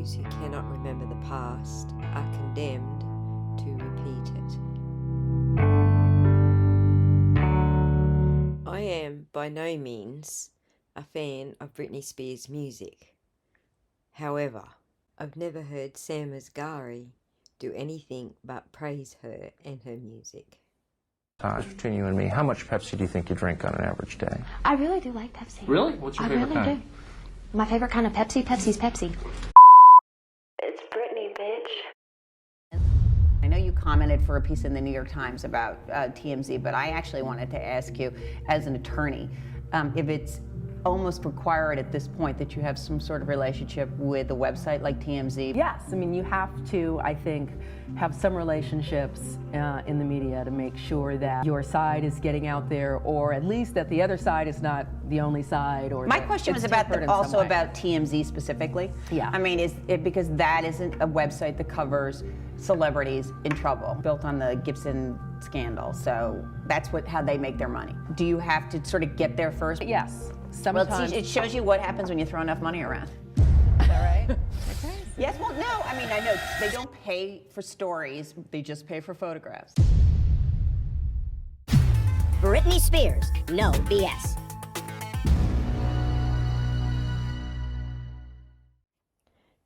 those who cannot remember the past are condemned to repeat it. I am by no means a fan of Britney Spears' music. However, I've never heard Sam Asghari do anything but praise her and her music. Between you and me, how much Pepsi do you think you drink on an average day? I really do like Pepsi. Really? What's your favorite kind? I really do. My favorite kind of Pepsi? Pepsi's Pepsi. It's Britney, bitch. I know you commented for a piece in the New York Times about TMZ, but I actually wanted to ask you, as an attorney, if it's almost required at this point that you have some sort of relationship with a website like TMZ? Yes, I mean, you have to, I think, have some relationships in the media to make sure that your side is getting out there, or at least that the other side is not the only side. Or my question was about also about TMZ specifically. Yeah. I mean, is it because that isn't a website that covers celebrities in trouble, built on the Gibson scandal, so that's how they make their money. Do you have to sort of get there first? Yes. Sometimes. Well, it shows you what happens when you throw enough money around. Is that right? Okay. Yes, well, no, I mean, I know they don't pay for stories, they just pay for photographs. Britney Spears, no BS.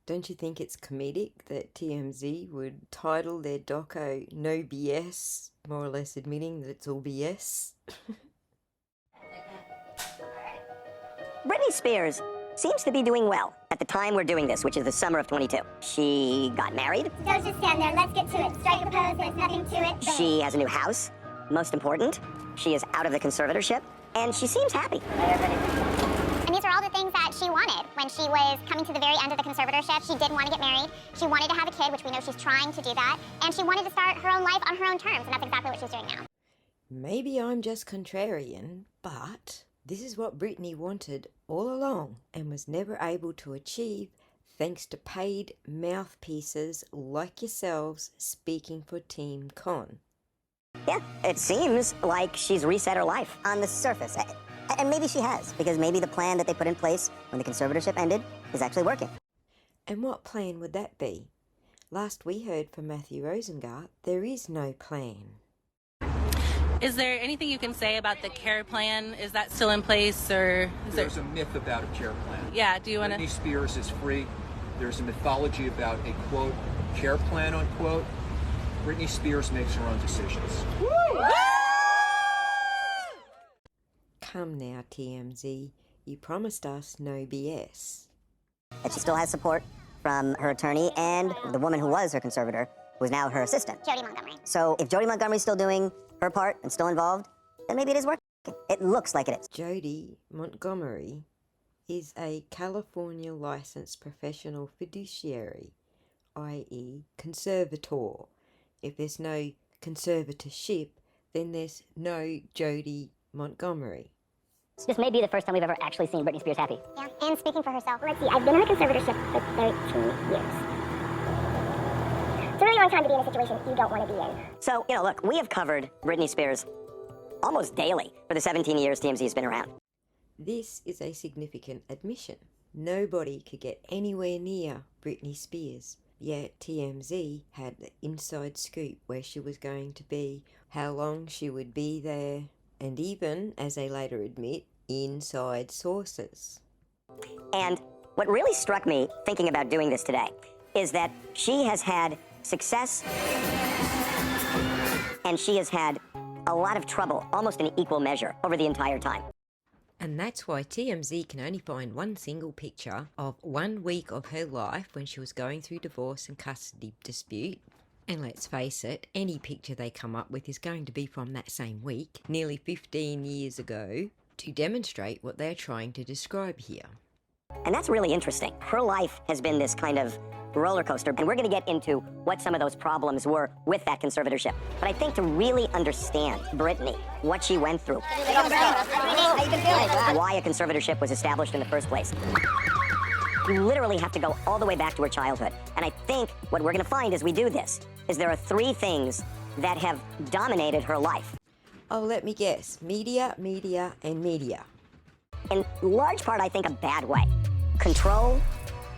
Don't you think it's comedic that TMZ would title their doco No BS, more or less admitting that it's all BS? Britney Spears seems to be doing well at the time we're doing this, which is the summer of 22. She got married. Don't just stand there. Let's get to it. Strike a pose. There's nothing to it. She has a new house. Most important, she is out of the conservatorship, and she seems happy. And these are all the things that she wanted when she was coming to the very end of the conservatorship. She did want to get married. She wanted to have a kid, which we know she's trying to do that. And she wanted to start her own life on her own terms, and that's exactly what she's doing now. Maybe I'm just contrarian, but this is what Britney wanted all along and was never able to achieve thanks to paid mouthpieces like yourselves speaking for Team Con. Yeah, it seems like she's reset her life on the surface. And maybe she has, because maybe the plan that they put in place when the conservatorship ended is actually working. And what plan would that be? Last we heard from Matthew Rosengart, there is no plan. Is there anything you can say about the care plan? Is that still in place, or is There's a myth about a care plan. Yeah, do you want to? Britney Spears is free. There's a mythology about a, quote, care plan, unquote. Britney Spears makes her own decisions. Woo! Come now, TMZ. You promised us no BS. And she still has support from her attorney and the woman who was her conservator, who is now her assistant. Jody Montgomery. So if Jody Montgomery's still doing her part and still involved, then maybe it is working. It looks like it is. Jody Montgomery is a California licensed professional fiduciary, i.e. conservator. If there's no conservatorship, then there's no Jody Montgomery. This may be the first time we've ever actually seen Britney Spears happy. Yeah, and speaking for herself. Let's see, I've been in a conservatorship for 13 years. It's a really long time to be in a situation you don't want to be in. So, look, we have covered Britney Spears almost daily for the 17 years TMZ has been around. This is a significant admission. Nobody could get anywhere near Britney Spears. Yet TMZ had the inside scoop where she was going to be, how long she would be there, and even, as they later admit, inside sources. And what really struck me thinking about doing this today is that she has had success and she has had a lot of trouble, almost in equal measure, over the entire time. And that's why TMZ can only find one single picture of 1 week of her life when she was going through divorce and custody dispute. And let's face it, any picture they come up with is going to be from that same week, nearly 15 years ago, to demonstrate what they're trying to describe here. And that's really interesting. Her life has been this kind of roller coaster, and we're going to get into what some of those problems were with that conservatorship. But I think to really understand Britney, what she went through, why a conservatorship was established in the first place, you literally have to go all the way back to her childhood. And I think what we're going to find as we do this is there are 3 things that have dominated her life. Oh, let me guess. Media, media, and media. In large part, I think, a bad way. Control,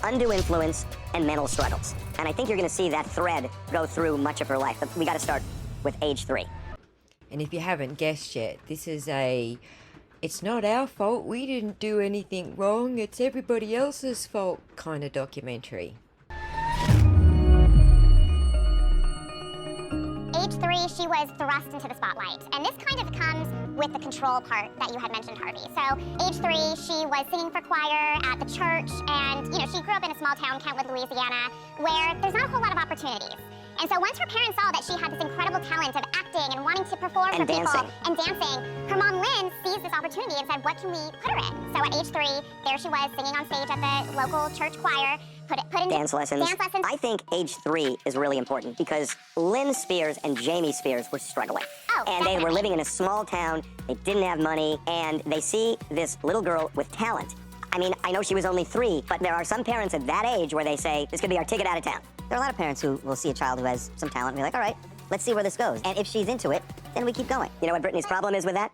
undue influence, and mental struggles. And I think you're going to see that thread go through much of her life. But we got to start with age 3. And if you haven't guessed yet, this is a "it's not our fault, we didn't do anything wrong, it's everybody else's fault" kind of documentary. Age 3, she was thrust into the spotlight. And this kind of comes with the control part that you had mentioned, Harvey. So age 3, she was singing for choir at the church, and she grew up in a small town, Kentwood, Louisiana, where there's not a whole lot of opportunities. And so once her parents saw that she had this incredible talent of acting and wanting to perform for people and dancing, her mom Lynn seized this opportunity and said, "What can we put her in?" So at age 3, there she was singing on stage at the local church choir, put in dance lessons. I think age 3 is really important because Lynn Spears and Jamie Spears were struggling. And they were living in a small town, they didn't have money, and they see this little girl with talent. I mean, I know she was only 3, but there are some parents at that age where they say, this could be our ticket out of town. There are a lot of parents who will see a child who has some talent and be like, all right, let's see where this goes. And if she's into it, then we keep going. You know what Britney's problem is with that?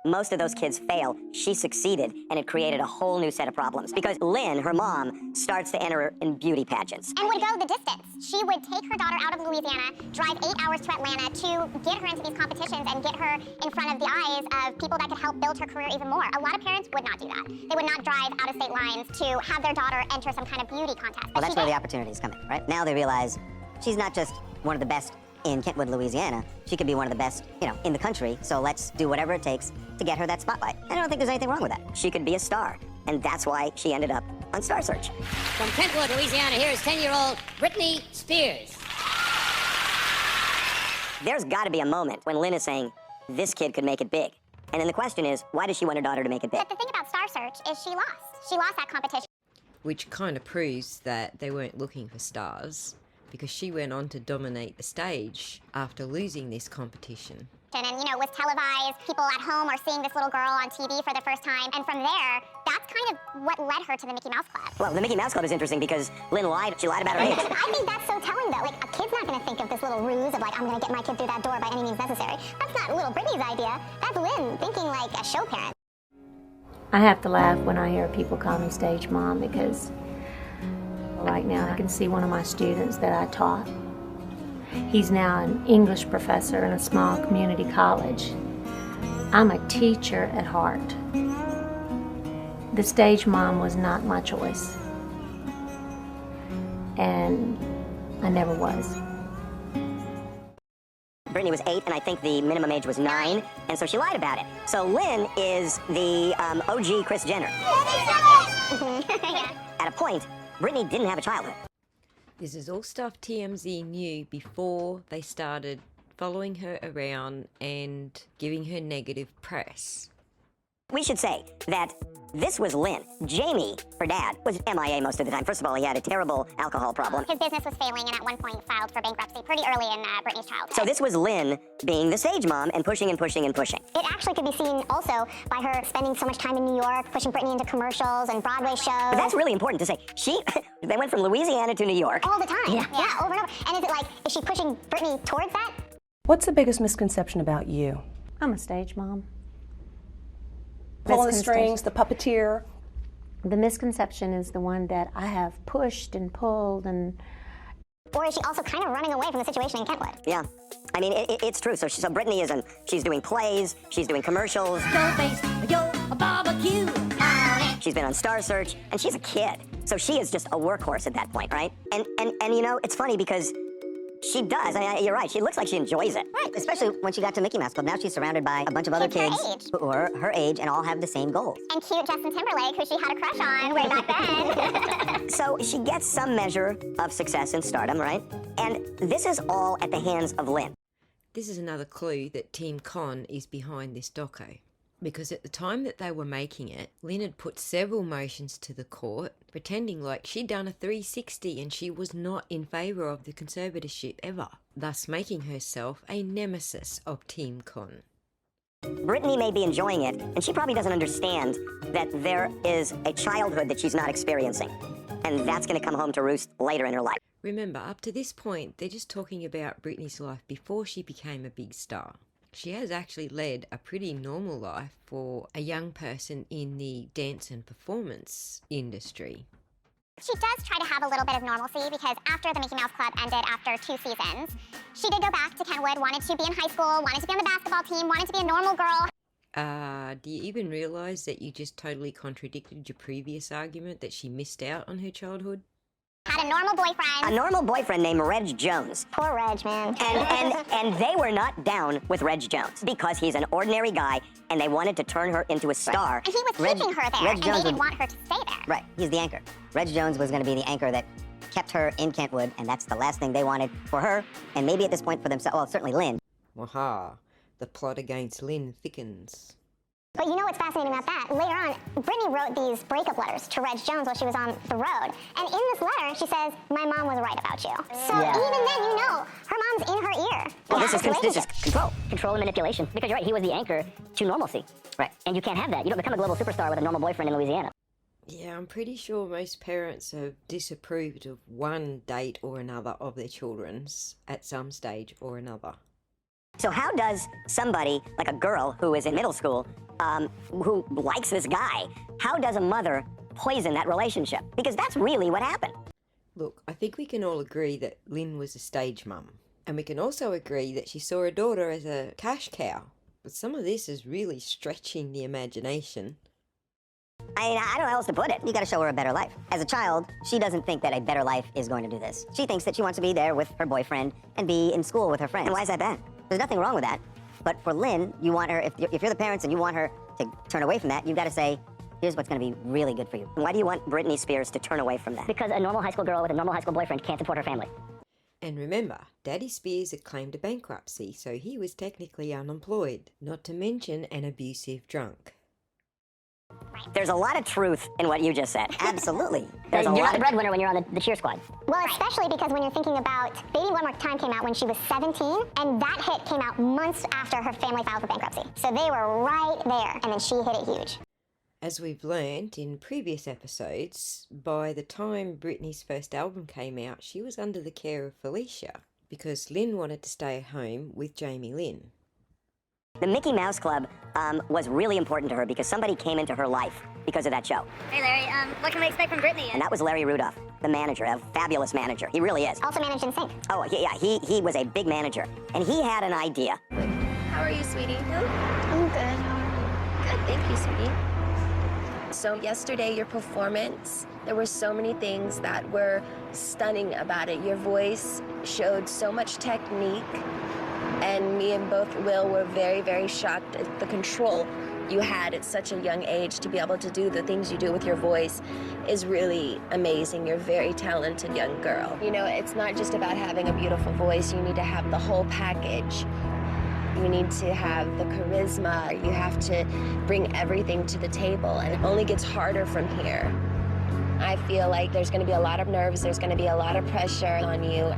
Most of those kids fail. She succeeded, and it created a whole new set of problems. Because Lynn, her mom, starts to enter in beauty pageants. And would go the distance. She would take her daughter out of Louisiana, drive 8 hours to Atlanta to get her into these competitions and get her in front of the eyes of people that could help build her career even more. A lot of parents would not do that. They would not drive out of state lines to have their daughter enter some kind of beauty contest. Well, that's where the opportunities come in, right? Now they realize she's not just one of the best in Kentwood, Louisiana. She could be one of the best, in the country, so let's do whatever it takes to get her that spotlight. And I don't think there's anything wrong with that. She could be a star, and that's why she ended up on Star Search. From Kentwood, Louisiana, here's 10-year-old Britney Spears. There's got to be a moment when Lynn is saying, this kid could make it big. And then the question is, why does she want her daughter to make it big? But the thing about Star Search is she lost. She lost that competition. Which kind of proves that they weren't looking for stars, because she went on to dominate the stage after losing this competition. And, was televised. People at home are seeing this little girl on TV for the first time. And from there, that's kind of what led her to the Mickey Mouse Club. Well, the Mickey Mouse Club is interesting because Lynn lied. She lied about her age. I think that's so telling, though. Like, a kid's not going to think of this little ruse of, like, I'm going to get my kid through that door by any means necessary. That's not little Britney's idea. That's Lynn thinking like a show parent. I have to laugh when I hear people call me stage mom because right now I can see one of my students that I taught. He's now an English professor in a small community college. I'm a teacher at heart. The stage mom was not my choice. And I never was. Britney was 8, and I think the minimum age was 9, and so she lied about it. So Lynn is the OG Kris Jenner. At a point, Britney didn't have a childhood. This is all stuff TMZ knew before they started following her around and giving her negative press. We should say that this was Lynn. Jamie, her dad, was MIA most of the time. First of all, he had a terrible alcohol problem. His business was failing and at one point filed for bankruptcy pretty early in Britney's childhood. So this was Lynn being the stage mom and pushing and pushing and pushing. It actually could be seen also by her spending so much time in New York, pushing Britney into commercials and Broadway shows. But that's really important to say. They went from Louisiana to New York. All the time. Yeah, over and over. And is she pushing Britney towards that? What's the biggest misconception about you? I'm a stage mom. Pulling the strings, the puppeteer. The misconception is the one that I have pushed and pulled and... Or is she also kind of running away from the situation in Kentwood? Yeah. I mean, it's true. So Britney is she's doing plays, she's doing commercials. She's been on Star Search, and she's a kid. So she is just a workhorse at that point, right? And it's funny because she does. I mean, you're right. She looks like she enjoys it. Right. Especially when she got to Mickey Mouse Club. Now she's surrounded by a bunch of other kids who are her age and all have the same goals. And cute Justin Timberlake, who she had a crush on way back then. So she gets some measure of success and stardom, right? And this is all at the hands of Lynn. This is another clue that Team Con is behind this doco. Because at the time that they were making it, Lynn had put several motions to the court, pretending like she'd done a 360 and she was not in favour of the conservatorship ever, thus making herself a nemesis of Team Con. Britney may be enjoying it, and she probably doesn't understand that there is a childhood that she's not experiencing. And that's going to come home to roost later in her life. Remember, up to this point, they're just talking about Britney's life before she became a big star. She has actually led a pretty normal life for a young person in the dance and performance industry. She does try to have a little bit of normalcy because after the Mickey Mouse Club ended after 2 seasons, she did go back to Kentwood, wanted to be in high school, wanted to be on the basketball team, wanted to be a normal girl. Do you even realise that you just totally contradicted your previous argument that she missed out on her childhood? Had a normal boyfriend. A normal boyfriend named Reg Jones. Poor Reg, man. And they were not down with Reg Jones because he's an ordinary guy and they wanted to turn her into a star. And he was keeping her there, and they didn't want her to stay there. Right, he's the anchor. Reg Jones was going to be the anchor that kept her in Kentwood, and that's the last thing they wanted for her, and maybe at this point for themselves, well, certainly Lynn. Waha, the plot against Lynn thickens. But you know what's fascinating about that? Later on, Britney wrote these breakup letters to Reg Jones while she was on the road. And in this letter, she says, my mom was right about you. So even then, you know, her mom's in her ear. Well, this is control. Control and manipulation. Because you're right, he was the anchor to normalcy. Right. And you can't have that. You don't become a global superstar with a normal boyfriend in Louisiana. Yeah, I'm pretty sure most parents have disapproved of one date or another of their children's at some stage or another. So how does somebody, like a girl who is in middle school, who likes this guy, how does a mother poison that relationship? Because that's really what happened. Look, I think we can all agree that Lynn was a stage mum. And we can also agree that she saw her daughter as a cash cow. But some of this is really stretching the imagination. I don't know how else to put it. You gotta show her a better life. As a child, she doesn't think that a better life is going to do this. She thinks that she wants to be there with her boyfriend and be in school with her friends. And why is that bad? There's nothing wrong with that. But for Lynn, you want her, if you're the parents and you want her to turn away from that, you've got to say, here's what's going to be really good for you. Why do you want Britney Spears to turn away from that? Because a normal high school girl with a normal high school boyfriend can't support her family. And remember, Daddy Spears had claimed a bankruptcy, so he was technically unemployed, not to mention an abusive drunk. There's a lot of truth in what you just said. Absolutely. You're not the breadwinner when you're on the cheer squad. Well, especially because when you're thinking about Baby One More Time came out when she was 17, and that hit came out months after her family filed for bankruptcy. So they were right there, and then she hit it huge. As we've learned in previous episodes, by the time Britney's first album came out, she was under the care of Felicia, because Lynn wanted to stay home with Jamie Lynn. The Mickey Mouse Club was really important to her because somebody came into her life because of that show. Hey, Larry, what can we expect from Britney? And that was Larry Rudolph, the manager, a fabulous manager. He really is. Also managed NSYNC. Oh, yeah, he was a big manager. And he had an idea. How are you, sweetie? I'm good. How are you? Good, thank you, sweetie. So yesterday, your performance, there were so many things that were stunning about it. Your voice showed so much technique. And me and both Will were very, very shocked at the control you had at such a young age. To be able to do the things you do with your voice is really amazing. You're a very talented young girl. You know, it's not just about having a beautiful voice. You need to have the whole package. You need to have the charisma. You have to bring everything to the table, and it only gets harder from here. I feel like there's going to be a lot of nerves. There's going to be a lot of pressure on you.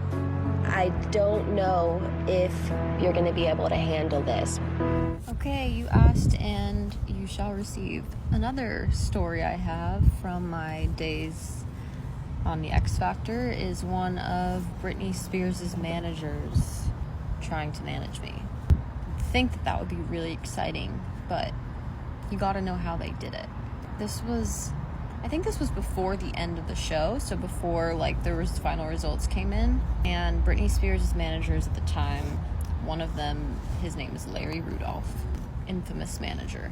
I don't know if you're going to be able to handle this. Okay, you asked and you shall receive. Another story I have from my days on the X Factor is one of Britney Spears' managers trying to manage me. I think that would be really exciting, but you gotta know how they did it. I think this was before the end of the show, so before like the final results came in. And Britney Spears' managers at the time, one of them, his name is Larry Rudolph, infamous manager,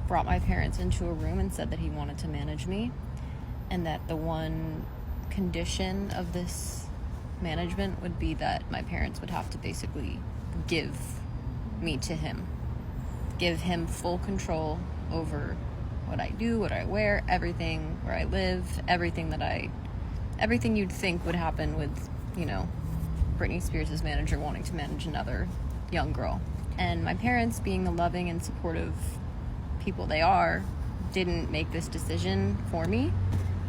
brought my parents into a room and said that he wanted to manage me, and that the one condition of this management would be that my parents would have to basically give me to him, give him full control over what I do, what I wear, everything, where I live, everything you'd think would happen with, you know, Britney Spears' manager wanting to manage another young girl. And my parents, being the loving and supportive people they are, didn't make this decision for me.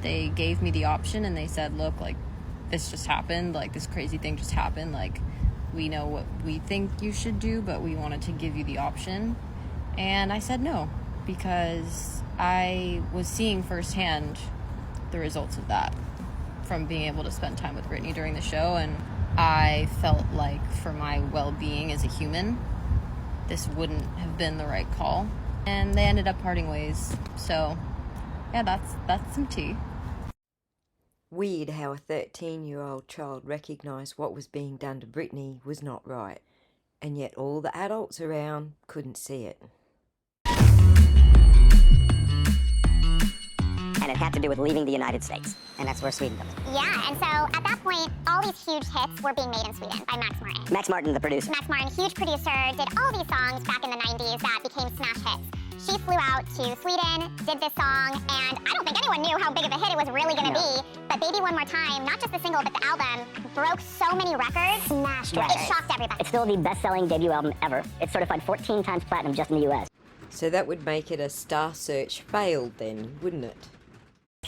They gave me the option and they said, look, like, this just happened, like, this crazy thing just happened, like, we know what we think you should do, but we wanted to give you the option. And I said no, because I was seeing firsthand the results of that from being able to spend time with Britney during the show, and I felt like for my well-being as a human, this wouldn't have been the right call, and they ended up parting ways. So yeah, that's some tea. Weird how a 13-year-old child recognised what was being done to Britney was not right, and yet all the adults around couldn't see it. And it had to do with leaving the United States. And that's where Sweden comes in. Yeah, and so at that point, all these huge hits were being made in Sweden by Max Martin. Max Martin, the producer. Max Martin, huge producer, did all these songs back in the 90s that became smash hits. She flew out to Sweden, did this song, and I don't think anyone knew how big of a hit it was really going to be. But Baby One More Time, not just the single, but the album, broke so many records. Smashed records. It shocked everybody. It's still the best-selling debut album ever. It's certified 14 times platinum just in the U.S. So that would make it a Star Search failed then, wouldn't it?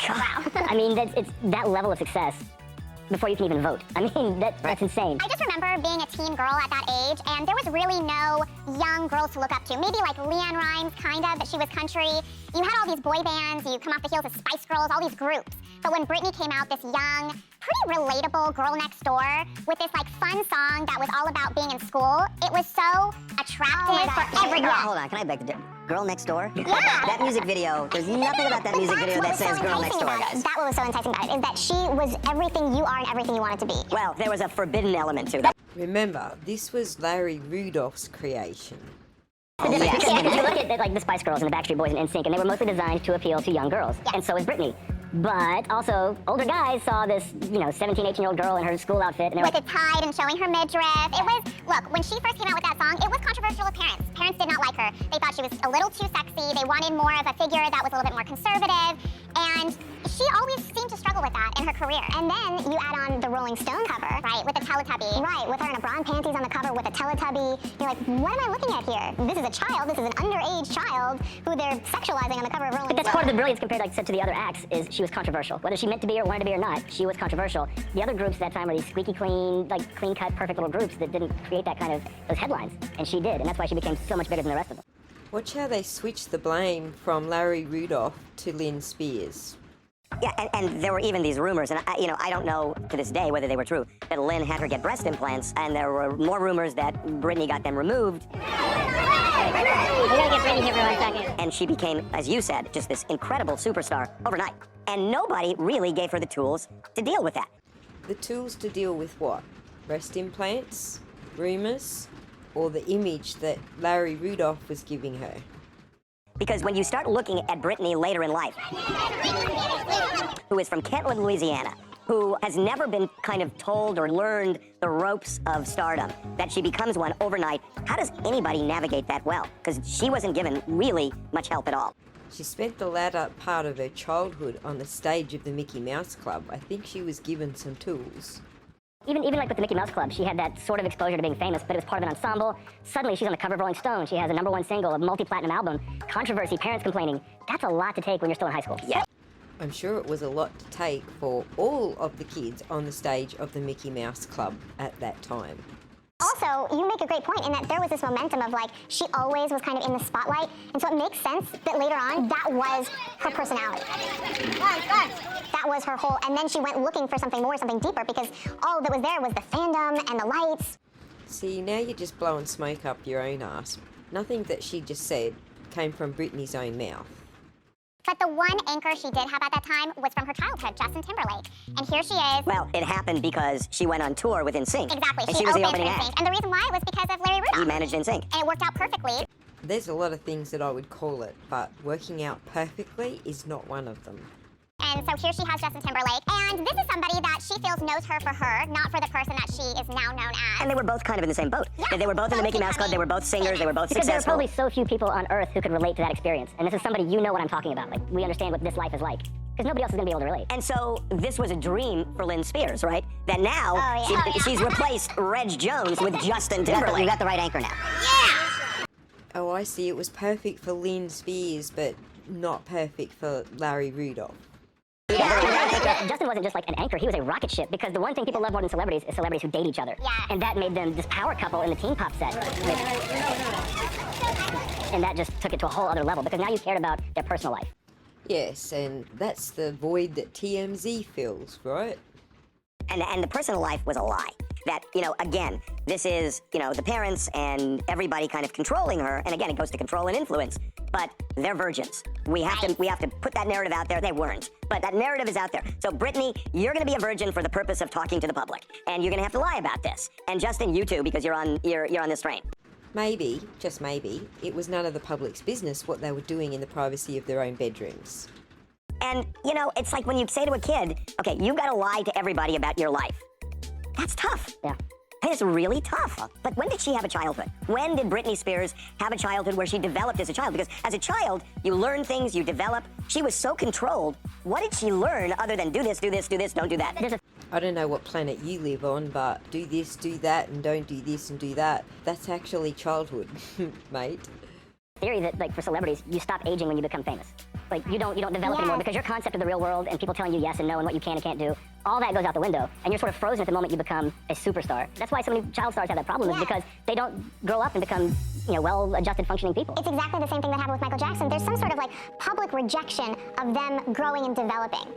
Wow. I mean, it's that level of success before you can even vote. I mean, that's insane. I just remember being a teen girl at that age, and there was really no young girls to look up to. Maybe like Leanne Rimes, kind of, but she was country. You had all these boy bands, you come off the heels of Spice Girls, all these groups. But when Britney came out, this young, pretty relatable girl next door with this like fun song that was all about being in school, it was so attractive for everyone. Hold on, can I beg to differ? Girl Next Door? Yeah. That music video, there's nothing about that music video that says Girl Next Door, guys. That's what was so enticing about it, is that she was everything you are and everything you wanted to be. Well, there was a forbidden element to that. Remember, this was Larry Rudolph's creation. Because if you look at like the Spice Girls and the Backstreet Boys and NSYNC, and they were mostly designed to appeal to young girls, and so is Britney. But also, older guys saw this, 17, 18-year-old girl in her school outfit, and with it tied and showing her midriff. It was, look, when she first came out with that song, it was controversial with parents. Parents did not like her. They thought she was a little too sexy. They wanted more of a figure that was a little bit more conservative, and she always seemed to struggle with that in her career. And then you add on the Rolling Stone cover, right, with the Teletubby. Right, with her in a bra and panties on the cover with a Teletubby. You're like, what am I looking at here? This is a child. This is an underage child who they're sexualizing on the cover of Rolling Stone. But that's part of the brilliance compared, like I said, to the other acts, is she was controversial. Whether she meant to be or wanted to be or not, she was controversial. The other groups that time were these squeaky clean, like clean-cut, perfect little groups that didn't create that kind of, those headlines. And she did, and that's why she became so much bigger than the rest of them. Watch how they switched the blame from Larry Rudolph to Lynn Spears. Yeah, and there were even these rumors, and I don't know to this day whether they were true, that Lynn had her get breast implants, and there were more rumors that Britney got them removed. We gotta get Britney here for 1 second. And she became, as you said, just this incredible superstar overnight. And nobody really gave her the tools to deal with that. The tools to deal with what? Breast implants? Rumors? Or the image that Larry Rudolph was giving her? Because when you start looking at Britney later in life, who is from Kentland, Louisiana, who has never been kind of told or learned the ropes of stardom, that she becomes one overnight, how does anybody navigate that well? Because she wasn't given really much help at all. She spent the latter part of her childhood on the stage of the Mickey Mouse Club. I think she was given some tools. Even like with the Mickey Mouse Club, she had that sort of exposure to being famous, but it was part of an ensemble. Suddenly, she's on the cover of Rolling Stone. She has a #1 single, a multi-platinum album, controversy, parents complaining. That's a lot to take when you're still in high school. Yeah. I'm sure it was a lot to take for all of the kids on the stage of the Mickey Mouse Club at that time. Also, you make a great point in that there was this momentum of like, she always was kind of in the spotlight, and so it makes sense that later on, that was her personality. That was her whole, and then she went looking for something more, something deeper, because all that was there was the fandom and the lights. See, now you're just blowing smoke up your own ass. Nothing that she just said came from Britney's own mouth. But the one anchor she did have at that time was from her childhood, Justin Timberlake. And here she is. Well, it happened because she went on tour with NSYNC. Exactly. And she was the opening NSYNC. act. And the reason why was because of Larry Rudolph. He managed NSYNC. And it worked out perfectly. There's a lot of things that I would call it, but working out perfectly is not one of them. And so here she has Justin Timberlake, and this is somebody that she feels knows her for her, not for the person that she is now known as. And they were both kind of in the same boat. Yeah. They were both in the Mickey Mouse Club, they were both singers, they were both Because successful. there are probably so few people on Earth who could relate to that experience. And this is somebody, you know what I'm talking about. Like, we understand what this life is like. Because nobody else is going to be able to relate. And so this was a dream for Lynn Spears, right? That now she's replaced Reg Jones with Justin Timberlake. You got the right anchor now. Yeah! Oh, I see. It was perfect for Lynn Spears, but not perfect for Larry Rudolph. Justin wasn't just like an anchor, he was a rocket ship, because the one thing people love more than celebrities is celebrities who date each other. Yeah. And that made them this power couple in the teen pop set. And that just took it to a whole other level, because now you cared about their personal life. Yes, and that's the void that TMZ fills, right? And the personal life was a lie. that, you know, again, this is, you know, the parents and everybody kind of controlling her, and again, it goes to control and influence, but they're virgins. We have to put that narrative out there. They weren't, but that narrative is out there. So Britney, you're gonna be a virgin for the purpose of talking to the public, and you're gonna have to lie about this. And Justin, you too, because you're on this train. Maybe, just maybe, it was none of the public's business what they were doing in the privacy of their own bedrooms. And, you know, it's like when you say to a kid, okay, you've got to lie to everybody about your life. That's tough. Yeah. And it's really tough. But when did she have a childhood? When did Britney Spears have a childhood where she developed as a child? Because as a child, you learn things, you develop. She was so controlled. What did she learn other than do this, do this, do this, don't do that? I don't know what planet you live on, but do this, do that, and don't do this and do that. That's actually childhood, mate. Theory that, like, for celebrities, you stop aging when you become famous. Like, you don't develop anymore because your concept of the real world and people telling you yes and no and what you can and can't do, all that goes out the window, and you're sort of frozen at the moment you become a superstar. That's why so many child stars have that problem, is because they don't grow up and become, you know, well-adjusted, functioning people. It's exactly the same thing that happened with Michael Jackson. There's some sort of, like, public rejection of them growing and developing.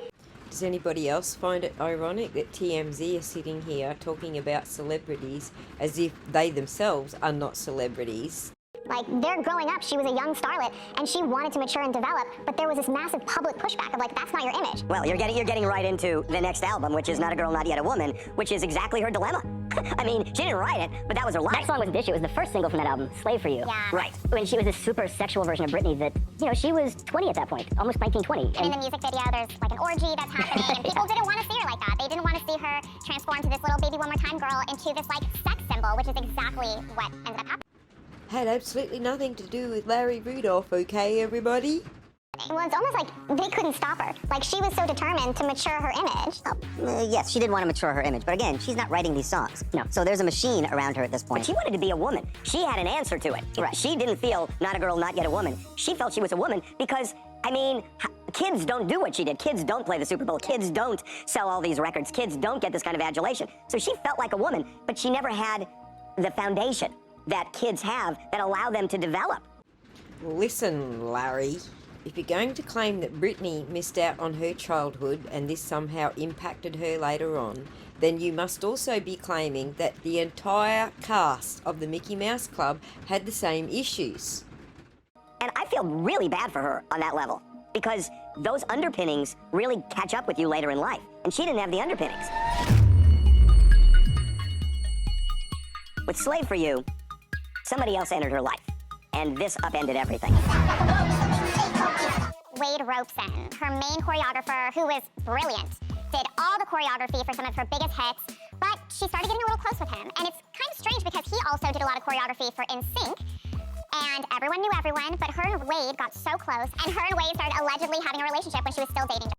Does anybody else find it ironic that TMZ are sitting here talking about celebrities as if they themselves are not celebrities? Like, they're growing up, she was a young starlet, and she wanted to mature and develop, but there was this massive public pushback of, like, that's not your image. Well, you're getting right into the next album, which is Not a Girl, Not Yet a Woman, which is exactly her dilemma. I mean, she didn't write it, but that was her life. That song wasn't the issue. It was the first single from that album, Slave for You. Yeah. Right. When she was this super sexual version of Britney that, you know, she was 20 at that point, almost 19, 20. And in the music video, there's, like, an orgy that's happening, and people didn't want to see her like that. They didn't want to see her transform to this little baby one more time girl into this, like, sex symbol, which is exactly what ended up happening. Had absolutely nothing to do with Larry Rudolph, okay, everybody? Well, it's almost like they couldn't stop her. Like, she was so determined to mature her image. Yes, she did want to mature her image, but again, she's not writing these songs. No. So there's a machine around her at this point. But she wanted to be a woman. She had an answer to it. Right. She didn't feel not a girl, not yet a woman. She felt she was a woman because, I mean, kids don't do what she did. Kids don't play the Super Bowl. Kids don't sell all these records. Kids don't get this kind of adulation. So she felt like a woman, but she never had the foundation that kids have that allow them to develop. Listen, Larry, if you're going to claim that Britney missed out on her childhood and this somehow impacted her later on, then you must also be claiming that the entire cast of the Mickey Mouse Club had the same issues. And I feel really bad for her on that level, because those underpinnings really catch up with you later in life, and she didn't have the underpinnings. With Slave for You, somebody else entered her life, and this upended everything. Wade Robeson, her main choreographer, who was brilliant, did all the choreography for some of her biggest hits, but she started getting a little close with him. And it's kind of strange because he also did a lot of choreography for NSYNC, and everyone knew everyone, but her and Wade got so close, and her and Wade started allegedly having a relationship when she was still dating.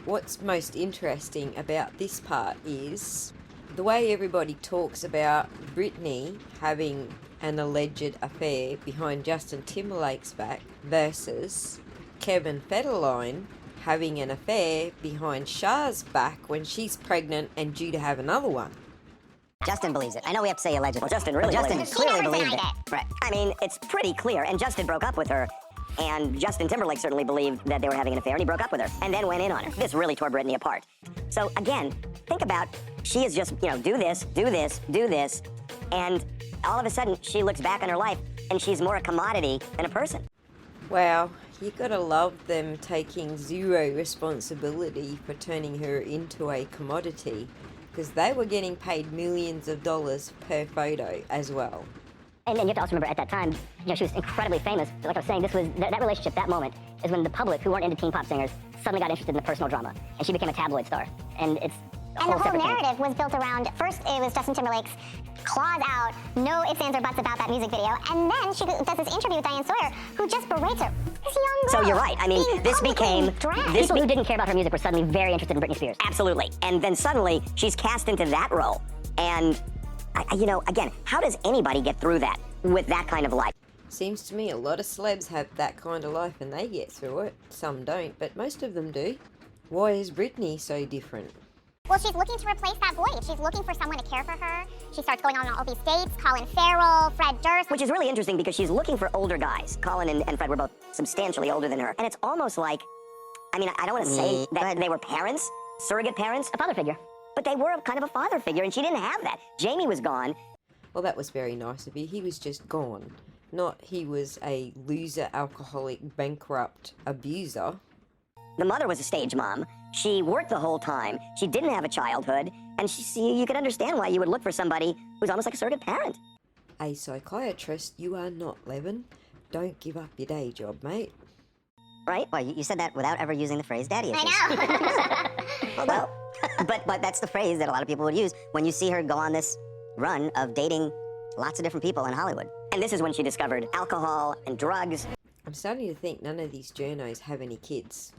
What's most interesting about this part is the way everybody talks about Britney having an alleged affair behind Justin Timberlake's back versus Kevin Federline having an affair behind Shah's back when she's pregnant and due to have another one. Justin believes it. I know we have to say allegedly. Well, Justin really believes it. Clearly believed it. Right. I mean, it's pretty clear. And Justin broke up with her. And Justin Timberlake certainly believed that they were having an affair, and he broke up with her and then went in on her. This really tore Britney apart. So again, think about, she is just, you know, do this, do this, do this, and all of a sudden she looks back on her life and she's more a commodity than a person. Wow, you gotta love them taking zero responsibility for turning her into a commodity, because they were getting paid millions of dollars per photo as well. And you have to also remember, at that time, you know, she was incredibly famous. Like I was saying, this was that relationship, that moment, is when the public, who weren't into teen pop singers, suddenly got interested in the personal drama, and she became a tabloid star. And it's a And the whole separate thing. narrative was built around, first it was Justin Timberlake's claws out, no ifs, ands, or buts about that music video, and then she does this interview with Diane Sawyer, who just berates her. This young girl. So you're right. I mean, this became... People who didn't care about her music were suddenly very interested in Britney Spears. Absolutely. And then suddenly, she's cast into that role. And, you know, again, how does anybody get through that with that kind of life? Seems to me a lot of celebs have that kind of life and they get through it. Some don't, but most of them do. Why is Britney so different? Well, she's looking to replace that void. She's looking for someone to care for her. She starts going on all these dates, Colin Farrell, Fred Durst. Which is really interesting because she's looking for older guys. Colin and Fred were both substantially older than her. And it's almost like, I mean, I don't want to say that they were parents, surrogate parents. A father figure. but they were kind of a father figure, and she didn't have that. Jamie was gone. Well, that was very nice of you. He was just gone. Not he was a loser, alcoholic, bankrupt abuser. The mother was a stage mom. She worked the whole time. She didn't have a childhood, and you could understand why you would look for somebody who's almost like a surrogate parent. A psychiatrist, you are not, Levin. Don't give up your day job, mate. Right? Well, you said that without ever using the phrase daddy issues. I know. Well, but that's the phrase that a lot of people would use when you see her go on this run of dating lots of different people in Hollywood. And this is when she discovered alcohol and drugs. I'm starting to think none of these journos have any kids.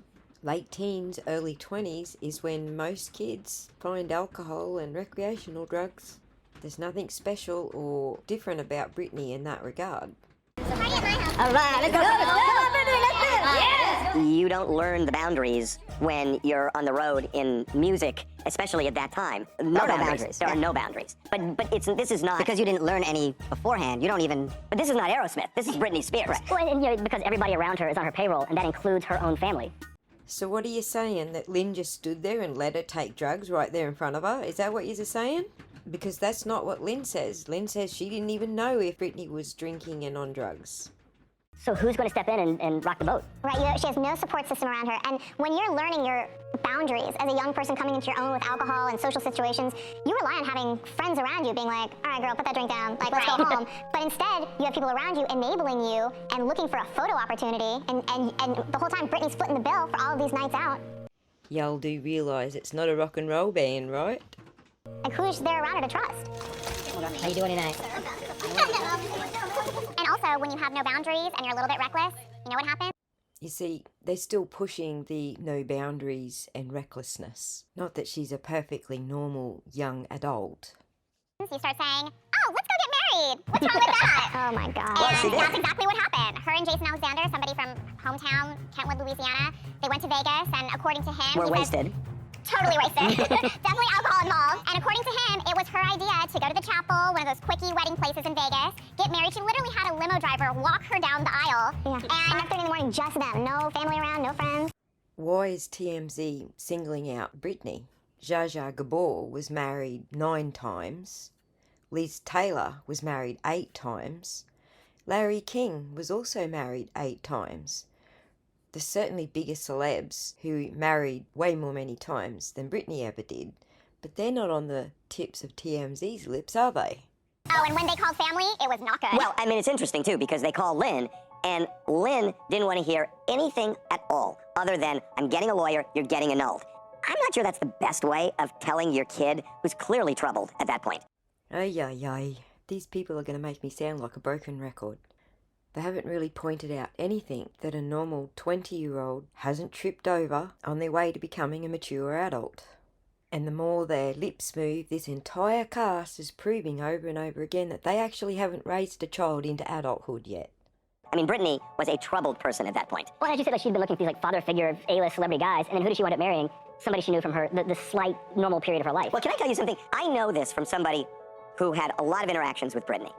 Late teens, early 20s is when most kids find alcohol and recreational drugs. There's nothing special or different about Britney in that regard. All right, let's go. You don't learn the boundaries when you're on the road in music, especially at that time. No boundaries. There are no boundaries. But this is not because you didn't learn any beforehand. You don't even. But this is not Aerosmith. This is Britney Spears. Right. Well, and because everybody around her is on her payroll, and that includes her own family. So what are you saying? That Lynn just stood there and let her take drugs right there in front of her? Is that what you're saying? Because that's not what Lynn says. Lynn says she didn't even know if Britney was drinking and on drugs. So who's going to step in and rock the boat? Right, she has no support system around her. And when you're learning your boundaries as a young person coming into your own with alcohol and social situations, you rely on having friends around you being like, all right, girl, put that drink down, like, let's go home. But instead, you have people around you enabling you and looking for a photo opportunity. And the whole time, Britney's footing the bill for all of these nights out. Y'all do realise it's not a rock and roll band, right? Like, who's there around her to trust? How you doing tonight? And also, when you have no boundaries and you're a little bit reckless, you know what happens? You see, they're still pushing the no boundaries and recklessness. Not that she's a perfectly normal young adult. You start saying, oh, let's go get married. What's wrong with that? Oh my God. And that's exactly what happened. Her and Jason Alexander, somebody from hometown, Kentwood, Louisiana, they went to Vegas, and according to him... We're wasted. Totally wasted. Definitely alcohol involved. And according to him, it was her idea to go to the chapel, one of those quickie wedding places in Vegas, get married. She literally had a limo driver walk her down the aisle. Yeah. And 5:30 in the morning, just them. No family around, no friends. Why is TMZ singling out Britney? Zsa Zsa Gabor was married 9 times. Liz Taylor was married 8 times. Larry King was also married 8 times. There's certainly bigger celebs who married way more many times than Britney ever did, but they're not on the tips of TMZ's lips, are they? Oh, and when they called family, it was not good. Well, I mean, it's interesting, too, because they called Lynn, and Lynn didn't want to hear anything at all other than, I'm getting a lawyer, you're getting annulled. I'm not sure that's the best way of telling your kid, who's clearly troubled at that point. Ay, ay, ay. These people are going to make me sound like a broken record. They haven't really pointed out anything that a normal 20-year-old hasn't tripped over on their way to becoming a mature adult. And the more their lips move, this entire cast is proving over and over again that they actually haven't raised a child into adulthood yet. I mean, Britney was a troubled person at that point. Well, as you said, like, she'd been looking for these like father figure, A-list celebrity guys, and then who did she wind up marrying? Somebody she knew from her, the slight normal period of her life. Well, can I tell you something? I know this from somebody who had a lot of interactions with Britney.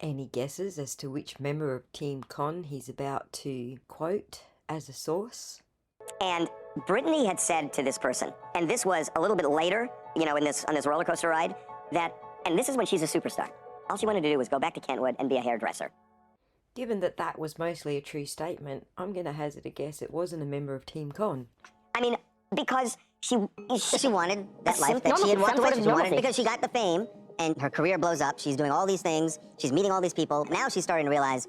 Any guesses as to which member of Team Con he's about to quote as a source? And Britney had said to this person, and this was a little bit later, you know, on this roller coaster ride, that, and this is when she's a superstar. All she wanted to do was go back to Kentwood and be a hairdresser. Given that that was mostly a true statement, I'm going to hazard a guess it wasn't a member of Team Con. I mean, because she wanted that life that she had walked away from. She wanted because she got the fame, and her career blows up. She's doing all these things. She's meeting all these people. Now she's starting to realize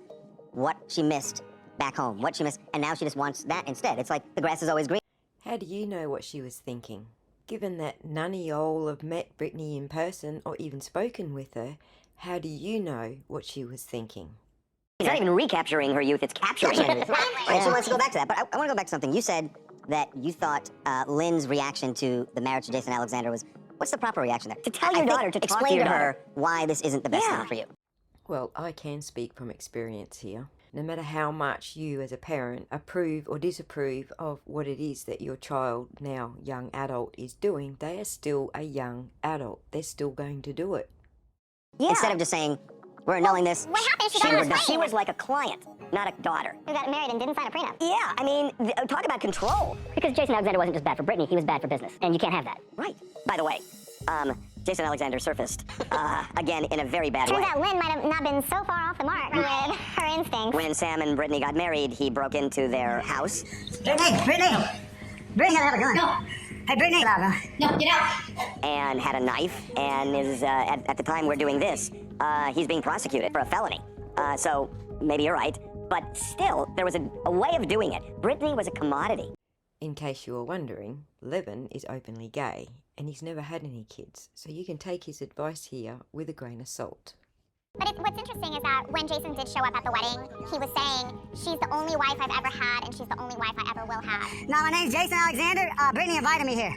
what she missed back home, what she missed, and now she just wants that instead. It's like the grass is always green. How do you know what she was thinking? Given that none of y'all have met Britney in person or even spoken with her, how do you know what she was thinking? It's not even recapturing her youth, it's capturing her youth. Right, so let's go back to that. But I want to go back to something. You said that you thought Lynn's reaction to the marriage to Jason Alexander was, what's the proper reaction there? To tell your daughter, to explain to her why this isn't the best thing for you. Well, I can speak from experience here. No matter how much you as a parent approve or disapprove of what it is that your child, now young adult, is doing, they are still a young adult. They're still going to do it. Yeah. Instead of just saying, we're annulling this. What happened? She was like a client, not a daughter. Who got married and didn't sign a prenup. Yeah, I mean, talk about control. Because Jason Alexander wasn't just bad for Britney, he was bad for business, and you can't have that. Right. By the way, Jason Alexander surfaced, again, in a very bad way. Turns out Lynn might have not been so far off the mark with her instincts. When Sam and Britney got married, he broke into their house. Britney, have a gun. No. Hey, Britney. No, get out. And had a knife, and is, at the time we're doing this, he's being prosecuted for a felony. So, maybe you're right, but still, there was a way of doing it. Britney was a commodity. In case you were wondering, Levin is openly gay, and he's never had any kids, so you can take his advice here with a grain of salt. But what's interesting is that when Jason did show up at the wedding, he was saying, she's the only wife I've ever had, and she's the only wife I ever will have. Now, my name's Jason Alexander. Britney invited me here.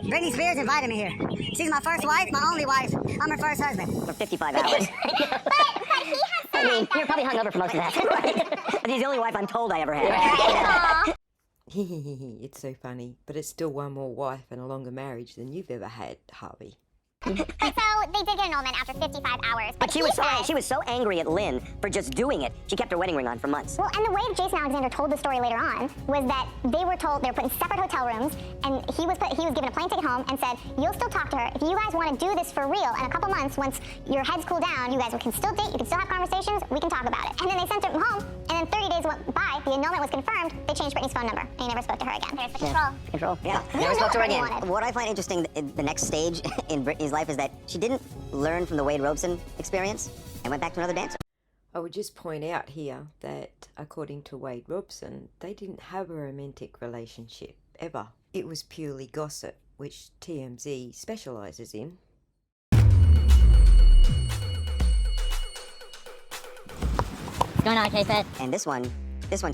Britney Spears invited me here. She's my first wife, my only wife. I'm her first husband. For 55 hours. but he has said I mean, you're probably hungover for most of that. He's the only wife I'm told I ever had. It's so funny, but it's still one more wife and a longer marriage than you've ever had, Harvey. So they did get annulment after 55 hours. But she was so angry at Lynn for just doing it, she kept her wedding ring on for months. Well, and the way Jason Alexander told the story later on was that they were told they were put in separate hotel rooms, and he was given a plane ticket home and said, you'll still talk to her. If you guys want to do this for real, in a couple months, once your heads cool down, you guys can still date, you can still have conversations, we can talk about it. And then they sent him home, and then 30 days went by, the annulment was confirmed, they changed Britney's phone number, and he never spoke to her again. There's the control. Control, yeah. Never spoke to her again. What I find interesting, the next stage in Britney's life is that she didn't learn from the Wade Robson experience and went back to another dancer. I would just point out here that, according to Wade Robson, they didn't have a romantic relationship, ever. It was purely gossip, which TMZ specialises in. What's going on, K-Fed? And this one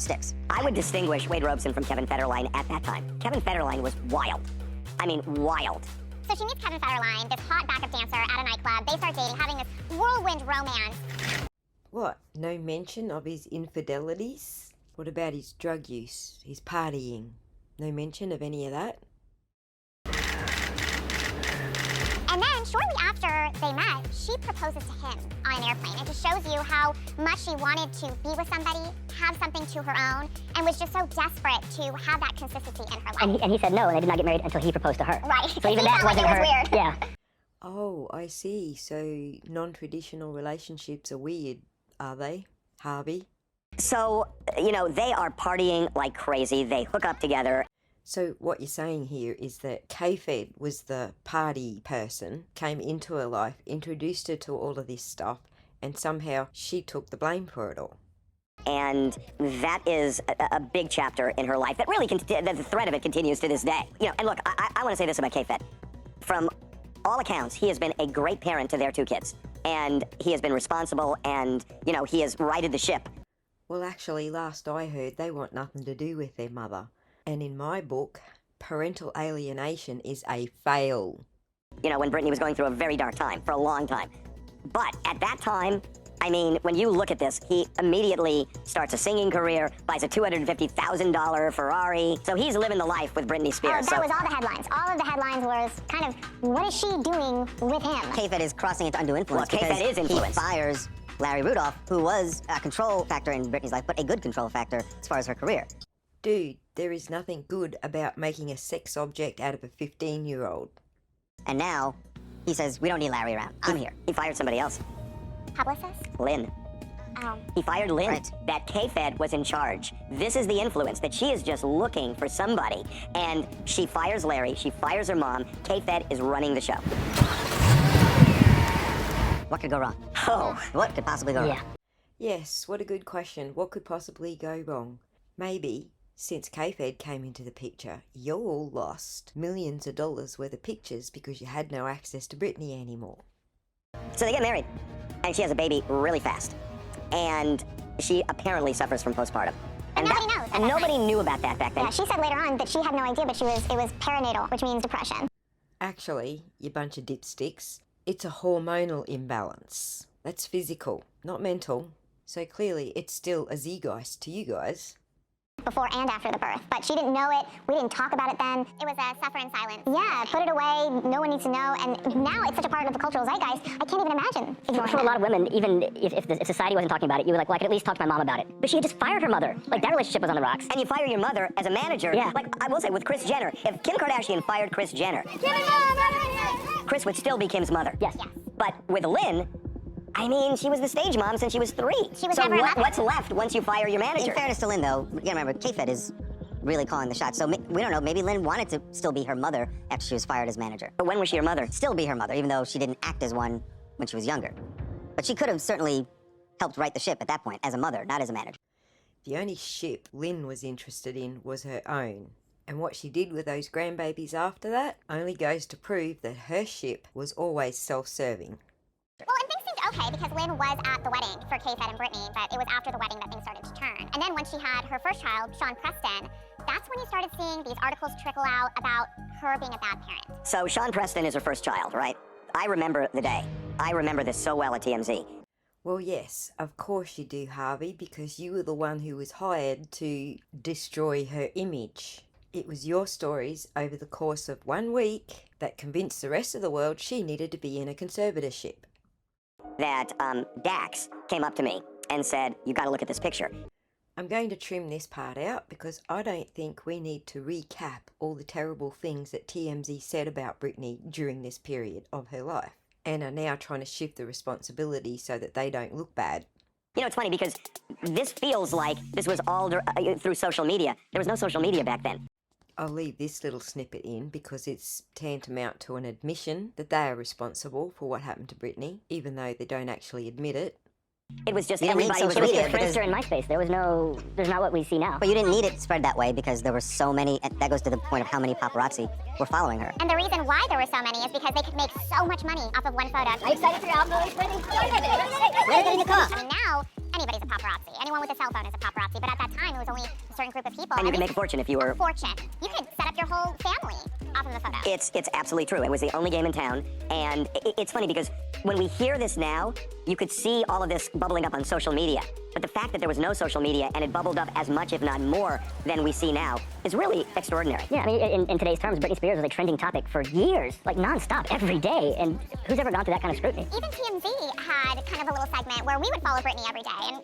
sticks. I would distinguish Wade Robson from Kevin Federline at that time. Kevin Federline was wild. I mean, wild. So she meets Kevin Federline, this hot backup dancer, at a nightclub. They start dating, having this whirlwind romance. What? No mention of his infidelities? What about his drug use, his partying? No mention of any of that? And then, shortly after they met, she proposes to him on an airplane. It just shows you how much she wanted to be with somebody, have something to her own, and was just so desperate to have that consistency in her life. And he said no, and they did not get married until he proposed to her. Right. So even that wasn't her. Weird. Yeah. Oh, I see. So non-traditional relationships are weird, are they, Harvey? So, you know, they are partying like crazy. They hook up together. So what you're saying here is that K-Fed was the party person, came into her life, introduced her to all of this stuff, and somehow she took the blame for it all. And that is a big chapter in her life that really, the thread of it continues to this day. You know, and look, I want to say this about K-Fed. From all accounts, he has been a great parent to their two kids. And he has been responsible and, you know, he has righted the ship. Well, actually, last I heard, they want nothing to do with their mother. And in my book, parental alienation is a fail. You know, when Britney was going through a very dark time, for a long time. But at that time, I mean, when you look at this, he immediately starts a singing career, buys a $250,000 Ferrari. So he's living the life with Britney Spears. That was all the headlines. All of the headlines was kind of, what is she doing with him? K-Fed is crossing into undue influence. Well, K-Fed is influence. He fires Larry Rudolph, who was a control factor in Britney's life, but a good control factor as far as her career. Dude, there is nothing good about making a sex object out of a 15-year-old. And now, he says, we don't need Larry around. I'm here. He fired somebody else. Publicist? Lynn. Oh. He fired Lynn. Right. That K-Fed was in charge. This is the influence, that she is just looking for somebody. And she fires Larry, she fires her mom. K-Fed is running the show. What could go wrong? Oh. What could possibly go wrong? Yes, what a good question. What could possibly go wrong? Maybe, since K-Fed came into the picture, you all lost millions of dollars worth of pictures because you had no access to Britney anymore. So they get married, and she has a baby really fast. And she apparently suffers from postpartum. And nobody knows. And nobody knew about that back then. Yeah, she said later on that she had no idea, but it was perinatal, which means depression. Actually, you bunch of dipsticks, it's a hormonal imbalance. That's physical, not mental. So clearly, it's still a zeitgeist to you guys. before and after the birth, but she didn't know it. We didn't talk about it then. It was a suffer in silence. Yeah, put it away. No one needs to know. And now it's such a part of the cultural zeitgeist, I can't even imagine. For a lot of women, even if society wasn't talking about it, you were like, well, I could at least talk to my mom about it. But she had just fired her mother. Like, that relationship was on the rocks. And you fire your mother as a manager. Yeah. Like, I will say, with Kris Jenner, if Kim Kardashian fired Kris Jenner, Kris would still be Kim's mother. Yes. But with Lynn, I mean, she was the stage mom since she was 3. She was so never a mother. what's left once you fire your manager? In fairness to Lynn, though, you gotta remember, K-Fed is really calling the shots. So we don't know, maybe Lynn wanted to still be her mother after she was fired as manager. But when was she your mother? Still be her mother, even though she didn't act as one when she was younger. But she could have certainly helped right the ship at that point as a mother, not as a manager. The only ship Lynn was interested in was her own. And what she did with those grandbabies after that only goes to prove that her ship was always self-serving. Well, and things seemed okay because Lynn was at the wedding for K-Fed and Britney, but it was after the wedding that things started to turn. And then when she had her first child, Sean Preston, that's when you started seeing these articles trickle out about her being a bad parent. So Sean Preston is her first child, right? I remember the day. I remember this so well at TMZ. Well, yes, of course you do, Harvey, because you were the one who was hired to destroy her image. It was your stories over the course of 1 week that convinced the rest of the world she needed to be in a conservatorship. That Dax came up to me and said, you got to look at this picture. I'm going to trim this part out because I don't think we need to recap all the terrible things that TMZ said about Britney during this period of her life and are now trying to shift the responsibility so that they don't look bad. You know, it's funny because this feels like this was all through social media. There was no social media back then. I'll leave this little snippet in because it's tantamount to an admission that they are responsible for what happened to Britney, even though they don't actually admit it. It was just You didn't need everybody was social with media it. Friendster and MySpace. There's not what we see now. But you didn't need it spread that way because there were so many, and that goes to the point of how many paparazzi were following her. And the reason why there were so many is because they could make so much money off of one photo. Are you excited for your album release, Britney? Get in the car. I mean, now, anybody's a paparazzi. Anyone with a cell phone is a paparazzi. But at that time, it was only a certain group of people. And you could make a fortune if you were... A fortune. You could set up your whole family off of the photo. It's absolutely true. It was the only game in town. And it's funny because when we hear this now, you could see all of this bubbling up on social media. But the fact that there was no social media and it bubbled up as much, if not more, than we see now is really extraordinary. Yeah, I mean, in today's terms, Britney Spears was a trending topic for years, like nonstop, every day. And who's ever gone through that kind of scrutiny? Even TMZ had kind of a little segment where we would follow Britney every day. And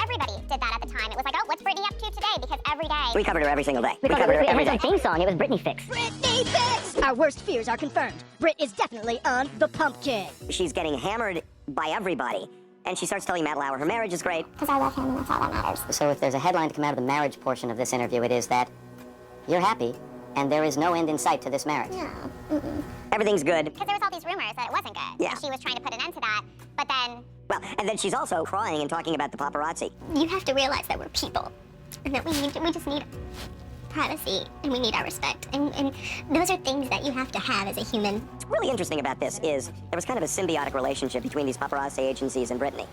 everybody did that at the time. It was like, oh, what's Britney up to today? Because every day... We covered her every single day. We covered her every day. Theme song, it was Britney Fix. Britney Fix! Our worst fears are confirmed. Brit is definitely on the pumpkin. She's getting hammered by everybody. And she starts telling Matt Lauer her marriage is great. Because I love him and that's all that matters. So if there's a headline to come out of the marriage portion of this interview, it is that you're happy and there is no end in sight to this marriage. Yeah. Everything's good. Because there was all these rumors that it wasn't good. Yeah. And she was trying to put an end to that. But then... Well, and then she's also crying and talking about the paparazzi. You have to realize that we're people. And that we just need privacy and we need our respect. And those are things that you have to have as a human. What's really interesting about this is there was kind of a symbiotic relationship between these paparazzi agencies and Britney.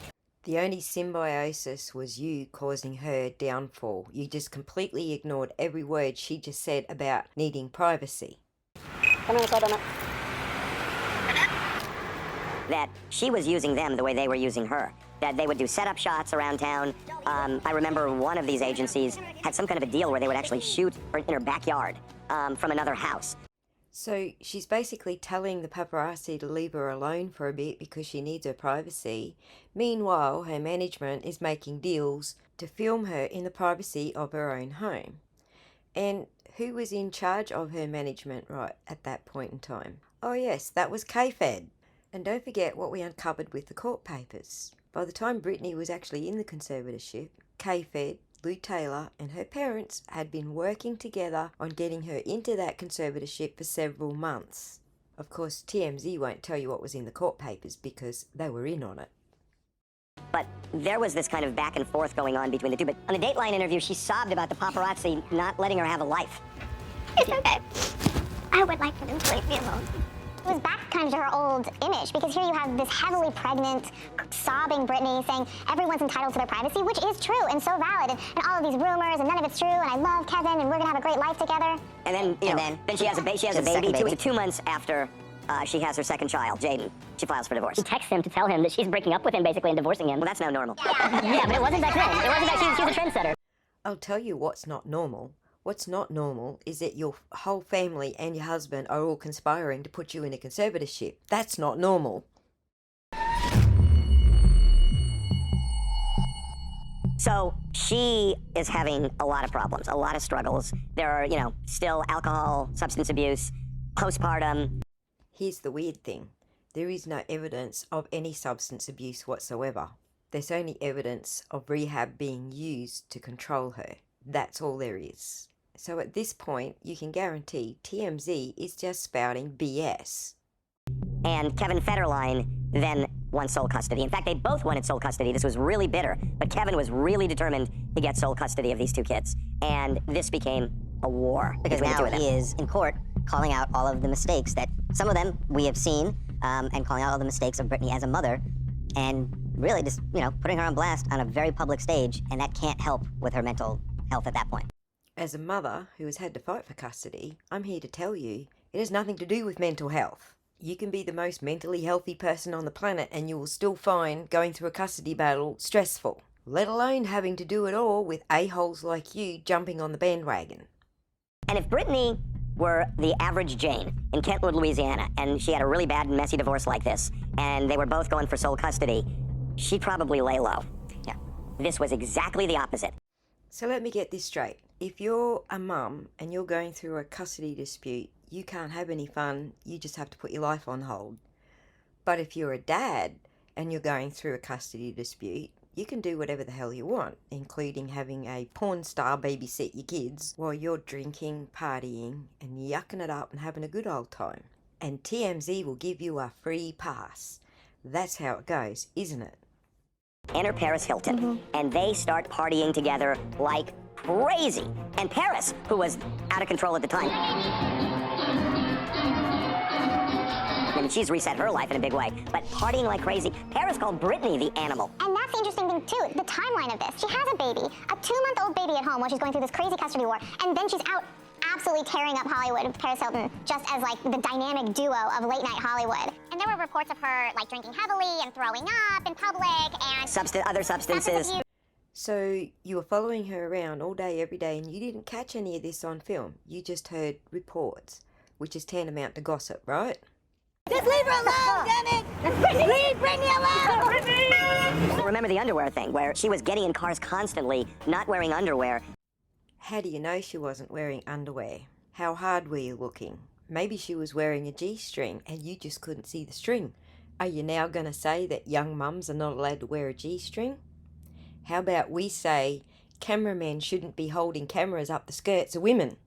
The only symbiosis was you causing her downfall. You just completely ignored every word she just said about needing privacy. Come on, Obama. That she was using them the way they were using her. That they would do setup shots around town. I remember one of these agencies had some kind of a deal where they would actually shoot in her backyard from another house. So she's basically telling the paparazzi to leave her alone for a bit because she needs her privacy. Meanwhile, her management is making deals to film her in the privacy of her own home. And who was in charge of her management right at that point in time? Oh yes, that was K-Fed. And don't forget what we uncovered with the court papers. By the time Britney was actually in the conservatorship, K-Fed, Lou Taylor and her parents had been working together on getting her into that conservatorship for several months. Of course, TMZ won't tell you what was in the court papers because they were in on it. But there was this kind of back and forth going on between the two. But on the Dateline interview, she sobbed about the paparazzi not letting her have a life. It's okay. I would like for them to leave me alone. It was back kind of to her old image, because here you have this heavily pregnant, sobbing Britney saying everyone's entitled to their privacy, which is true and so valid, and all of these rumors, and none of it's true, and I love Kevin, and we're gonna have a great life together. And then, then she has a baby. 2 months after she has her second child, Jaden, she files for divorce. She texts him to tell him that she's breaking up with him, basically, and divorcing him. Well, that's now normal. Yeah, but it wasn't back then. It wasn't back then. She was a trendsetter. I'll tell you what's not normal. What's not normal is that your whole family and your husband are all conspiring to put you in a conservatorship. That's not normal. So she is having a lot of problems, a lot of struggles. There are, still alcohol, substance abuse, postpartum. Here's the weird thing. There is no evidence of any substance abuse whatsoever. There's only evidence of rehab being used to control her. That's all there is. So at this point, you can guarantee TMZ is just spouting BS. And Kevin Federline then won sole custody. In fact, they both wanted sole custody. This was really bitter, but Kevin was really determined to get sole custody of these two kids. And this became a war. Because now he is in court calling out all of the mistakes that some of them we have seen, and calling out all the mistakes of Britney as a mother, and really just, putting her on blast on a very public stage, and that can't help with her mental health at that point. As a mother who has had to fight for custody, I'm here to tell you it has nothing to do with mental health. You can be the most mentally healthy person on the planet and you will still find going through a custody battle stressful, let alone having to do it all with a-holes like you jumping on the bandwagon. And if Britney were the average Jane in Kentwood, Louisiana, and she had a really bad and messy divorce like this, and they were both going for sole custody, she'd probably lay low. Yeah. This was exactly the opposite. So let me get this straight. If you're a mum and you're going through a custody dispute, you can't have any fun, you just have to put your life on hold. But if you're a dad and you're going through a custody dispute, you can do whatever the hell you want, including having a porn star babysit your kids while you're drinking, partying, and yucking it up and having a good old time. And TMZ will give you a free pass. That's how it goes, isn't it? Enter Paris Hilton, and they start partying together like crazy. And Paris, who was out of control at the time, I mean, she's reset her life in a big way, but partying like crazy. Paris called Britney the animal. And that's the interesting thing, too, the timeline of this. She has a baby, a 2-month-old baby at home while she's going through this crazy custody war, and then she's out absolutely tearing up Hollywood with Paris Hilton, just as, like, the dynamic duo of late-night Hollywood. And there were reports of her, like, drinking heavily and throwing up in public and... other substances. So you were following her around all day, every day, and you didn't catch any of this on film. You just heard reports, which is tantamount to gossip, right? Just leave her alone, damn it! Leave Britney alone! Britney! Remember the underwear thing, where she was getting in cars constantly, not wearing underwear. How do you know she wasn't wearing underwear? How hard were you looking? Maybe she was wearing a G-string and you just couldn't see the string. Are you now going to say that young mums are not allowed to wear a G-string? How about we say cameramen shouldn't be holding cameras up the skirts of women?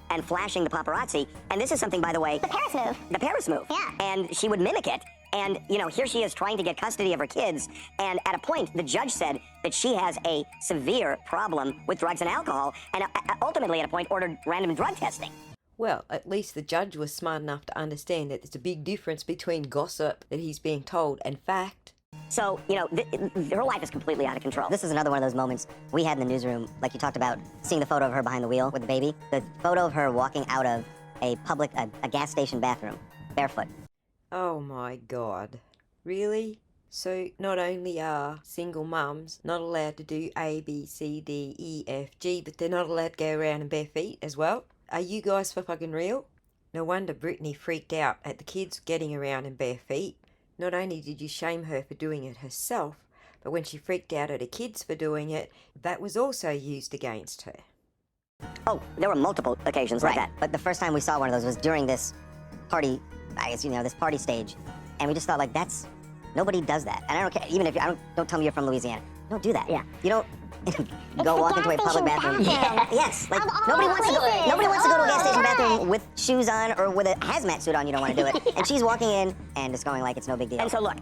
And flashing the paparazzi. And this is something, by the way... The Paris move. The Paris move. Yeah. And she would mimic it. And, here she is trying to get custody of her kids. And at a point, the judge said that she has a severe problem with drugs and alcohol. And ultimately, at a point, ordered random drug testing. Well, at least the judge was smart enough to understand that there's a big difference between gossip that he's being told and fact. So, her life is completely out of control. This is another one of those moments we had in the newsroom, like you talked about, seeing the photo of her behind the wheel with the baby. The photo of her walking out of a gas station bathroom, barefoot. Oh my God. Really? So not only are single mums not allowed to do A, B, C, D, E, F, G, but they're not allowed to go around in bare feet as well? Are you guys for fucking real? No wonder Britney freaked out at the kids getting around in bare feet. Not only did you shame her for doing it herself, but when she freaked out at her kids for doing it, that was also used against her. Oh, there were multiple occasions like that. But the first time we saw one of those was during this party, I guess, this party stage. And we just thought, like, nobody does that. And I don't care, even if don't tell me you're from Louisiana. Don't do that. Yeah. You don't go walk into a public bathroom. Yeah. Yes. Like, nobody wants to go to a gas station bathroom with shoes on or with a hazmat suit on. You don't want to do it. And she's walking in and just going like it's no big deal. And so look.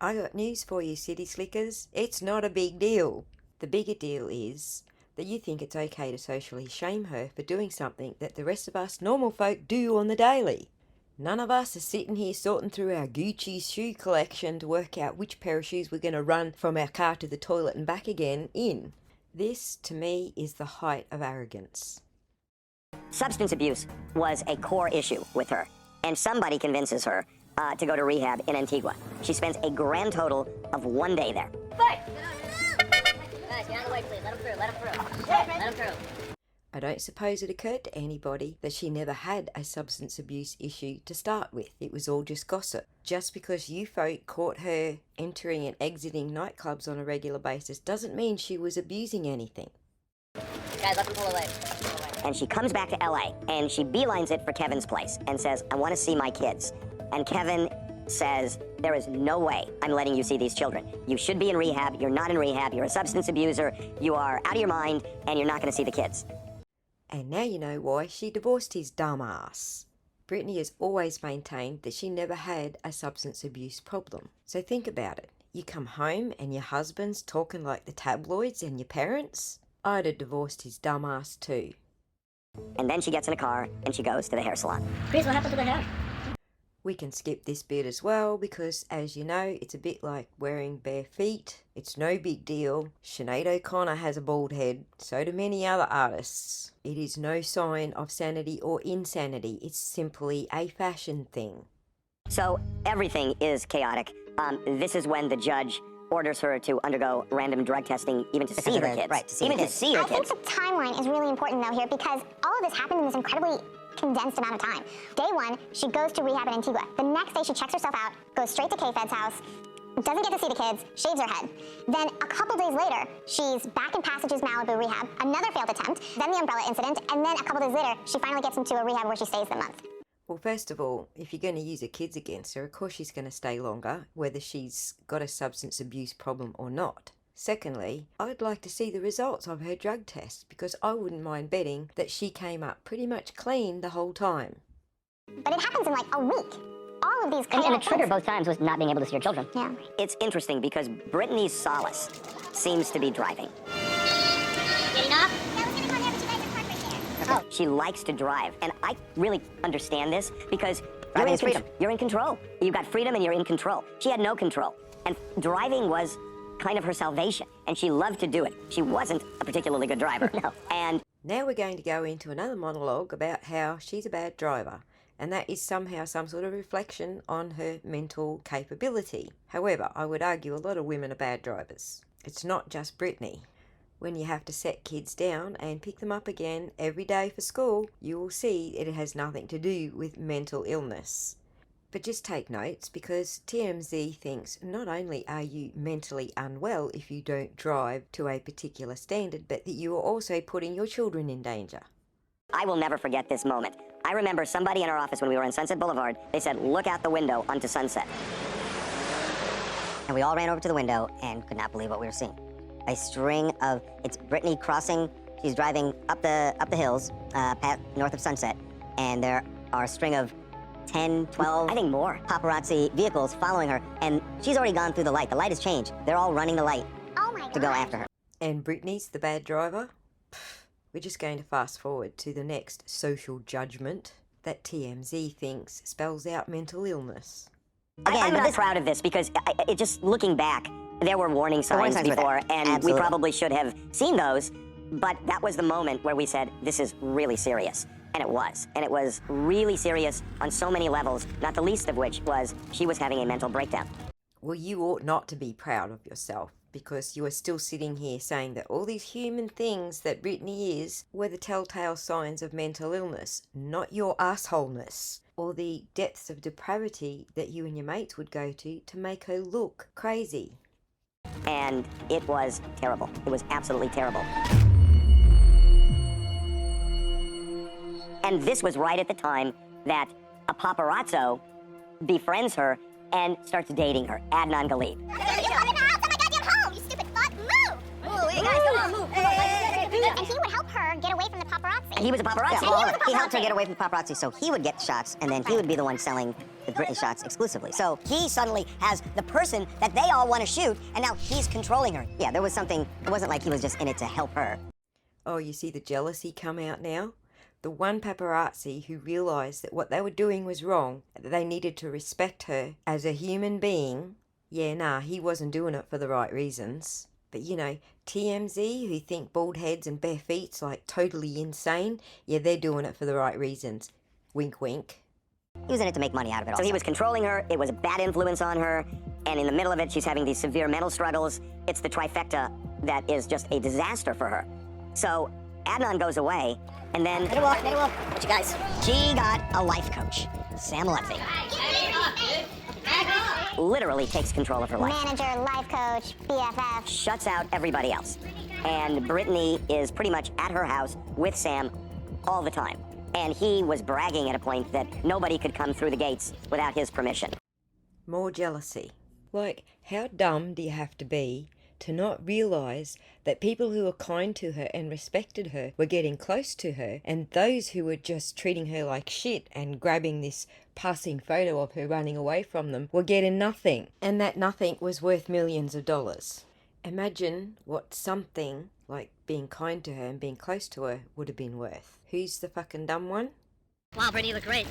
I got news for you, city slickers. It's not a big deal. The bigger deal is that you think it's okay to socially shame her for doing something that the rest of us normal folk do on the daily. None of us are sitting here sorting through our Gucci shoe collection to work out which pair of shoes we're going to run from our car to the toilet and back again in. This, to me, is the height of arrogance. Substance abuse was a core issue with her, and somebody convinces her to go to rehab in Antigua. She spends a grand total of 1 day there. Guys, get out of the way, please. Let him through. Let him through. Let him through. I don't suppose it occurred to anybody that she never had a substance abuse issue to start with. It was all just gossip. Just because you folk caught her entering and exiting nightclubs on a regular basis doesn't mean she was abusing anything. Guys, let him pull away. And she comes back to LA and she beelines it for Kevin's place and says, I want to see my kids. And Kevin says, there is no way I'm letting you see these children. You should be in rehab. You're not in rehab. You're a substance abuser. You are out of your mind and you're not going to see the kids. And now you know why she divorced his dumb ass. Britney has always maintained that she never had a substance abuse problem. So think about it. You come home and your husband's talking like the tabloids and your parents? I'd have divorced his dumb ass too. And then she gets in a car and she goes to the hair salon. Chris, what happened to the hair? We can skip this bit as well because, as you know, it's a bit like wearing bare feet. It's no big deal. Sinead O'Connor has a bald head, so do many other artists. It is no sign of sanity or insanity. It's simply a fashion thing. So everything is chaotic. This is when the judge orders her to undergo random drug testing, even to see her kids. Right, to see even her to see her I think kids. the timeline is really important though here because all of this happened in this incredibly condensed amount of time. Day one, she goes to rehab in Antigua. The next day, she checks herself out, goes straight to K-Fed's house, doesn't get to see the kids, shaves her head. Then a couple days later, she's back in Passages Malibu rehab, another failed attempt, then the umbrella incident, and then a couple days later, she finally gets into a rehab where she stays the month. Well, first of all, if you're going to use her kids against her, of course she's going to stay longer, whether she's got a substance abuse problem or not. Secondly, I'd like to see the results of her drug test because I wouldn't mind betting that she came up pretty much clean the whole time. But it happens in like a week. All of these And the trigger both times was not being able to see your children. Yeah. It's interesting because Britney's solace seems to be driving. Getting off? Yeah, I was gonna go there, but you guys are parked right there. Oh. She likes to drive, and I really understand this because Driving is freedom. You're in control. You've got freedom and you're in control. She had no control. And driving was kind of her salvation, and she loved to do it. She wasn't a particularly good driver. No. And now we're going to go into another monologue about how she's a bad driver, and that is somehow some sort of reflection on her mental capability. However, I would argue a lot of women are bad drivers. It's not just Britney. When you have to set kids down and pick them up again every day for school, you will see it has nothing to do with mental illness. But just take notes because TMZ thinks not only are you mentally unwell if you don't drive to a particular standard, but that you are also putting your children in danger. I will never forget this moment. I remember somebody in our office when we were on Sunset Boulevard, they said, look out the window onto Sunset. And we all ran over to the window and could not believe what we were seeing. A string of, it's Britney crossing, she's driving up the hills, north of Sunset, and there are a string of 10, 12, I think more, paparazzi vehicles following her, and she's already gone through the light. The light has changed. They're all running the light to go after her. And Britney's the bad driver? We're just going to fast forward to the next social judgment that TMZ thinks spells out mental illness. Again, I'm not proud of this because it just looking back, there were warning signs before, and Absolutely. we probably should have seen those, but that was the moment where we said, this is really serious. And it was. And it was really serious on so many levels, not the least of which was she was having a mental breakdown. Well, you ought not to be proud of yourself because you are still sitting here saying that all these human things that Britney is were the telltale signs of mental illness, not your assholeness or the depths of depravity that you and your mates would go to make her look crazy. And it was terrible. It was absolutely terrible. And this was right at the time that a paparazzo befriends her and starts dating her, Adnan Galib. You live in the house at my goddamn home, you stupid fuck! Move! Move! Hey guys, come on, move! And he would help her get away from the paparazzi. And he was a paparazzi. Yeah, he helped her get away from paparazzi, so he would get shots, and then he would be the one selling the Britney shots exclusively. So he suddenly has the person that they all want to shoot, and now he's controlling her. Yeah, there was something, it wasn't like he was just in it to help her. Oh, you see the jealousy come out now? The one paparazzi who realised that what they were doing was wrong, that they needed to respect her as a human being. Yeah, nah, he wasn't doing it for the right reasons. But you know, TMZ, who think bald heads and bare feet's like totally insane, yeah, they're doing it for the right reasons. Wink, wink. He was in it to make money out of it So he was controlling her, it was a bad influence on her, and in the middle of it, she's having these severe mental struggles. It's the trifecta that is just a disaster for her. So Adnan goes away, and then What you guys? she got a life coach, Sam Lutfi. Literally takes control of her life. Manager, life coach, BFF. Shuts out everybody else. And Britney is pretty much at her house with Sam all the time. And he was bragging at a point that nobody could come through the gates without his permission. More jealousy. Like, how dumb do you have to be to not realise that people who were kind to her and respected her were getting close to her, and those who were just treating her like shit and grabbing this passing photo of her running away from them were getting nothing, and that nothing was worth millions of dollars. Imagine what something like being kind to her and being close to her would have been worth. Who's the fucking dumb one? Wow, Britney, you look great.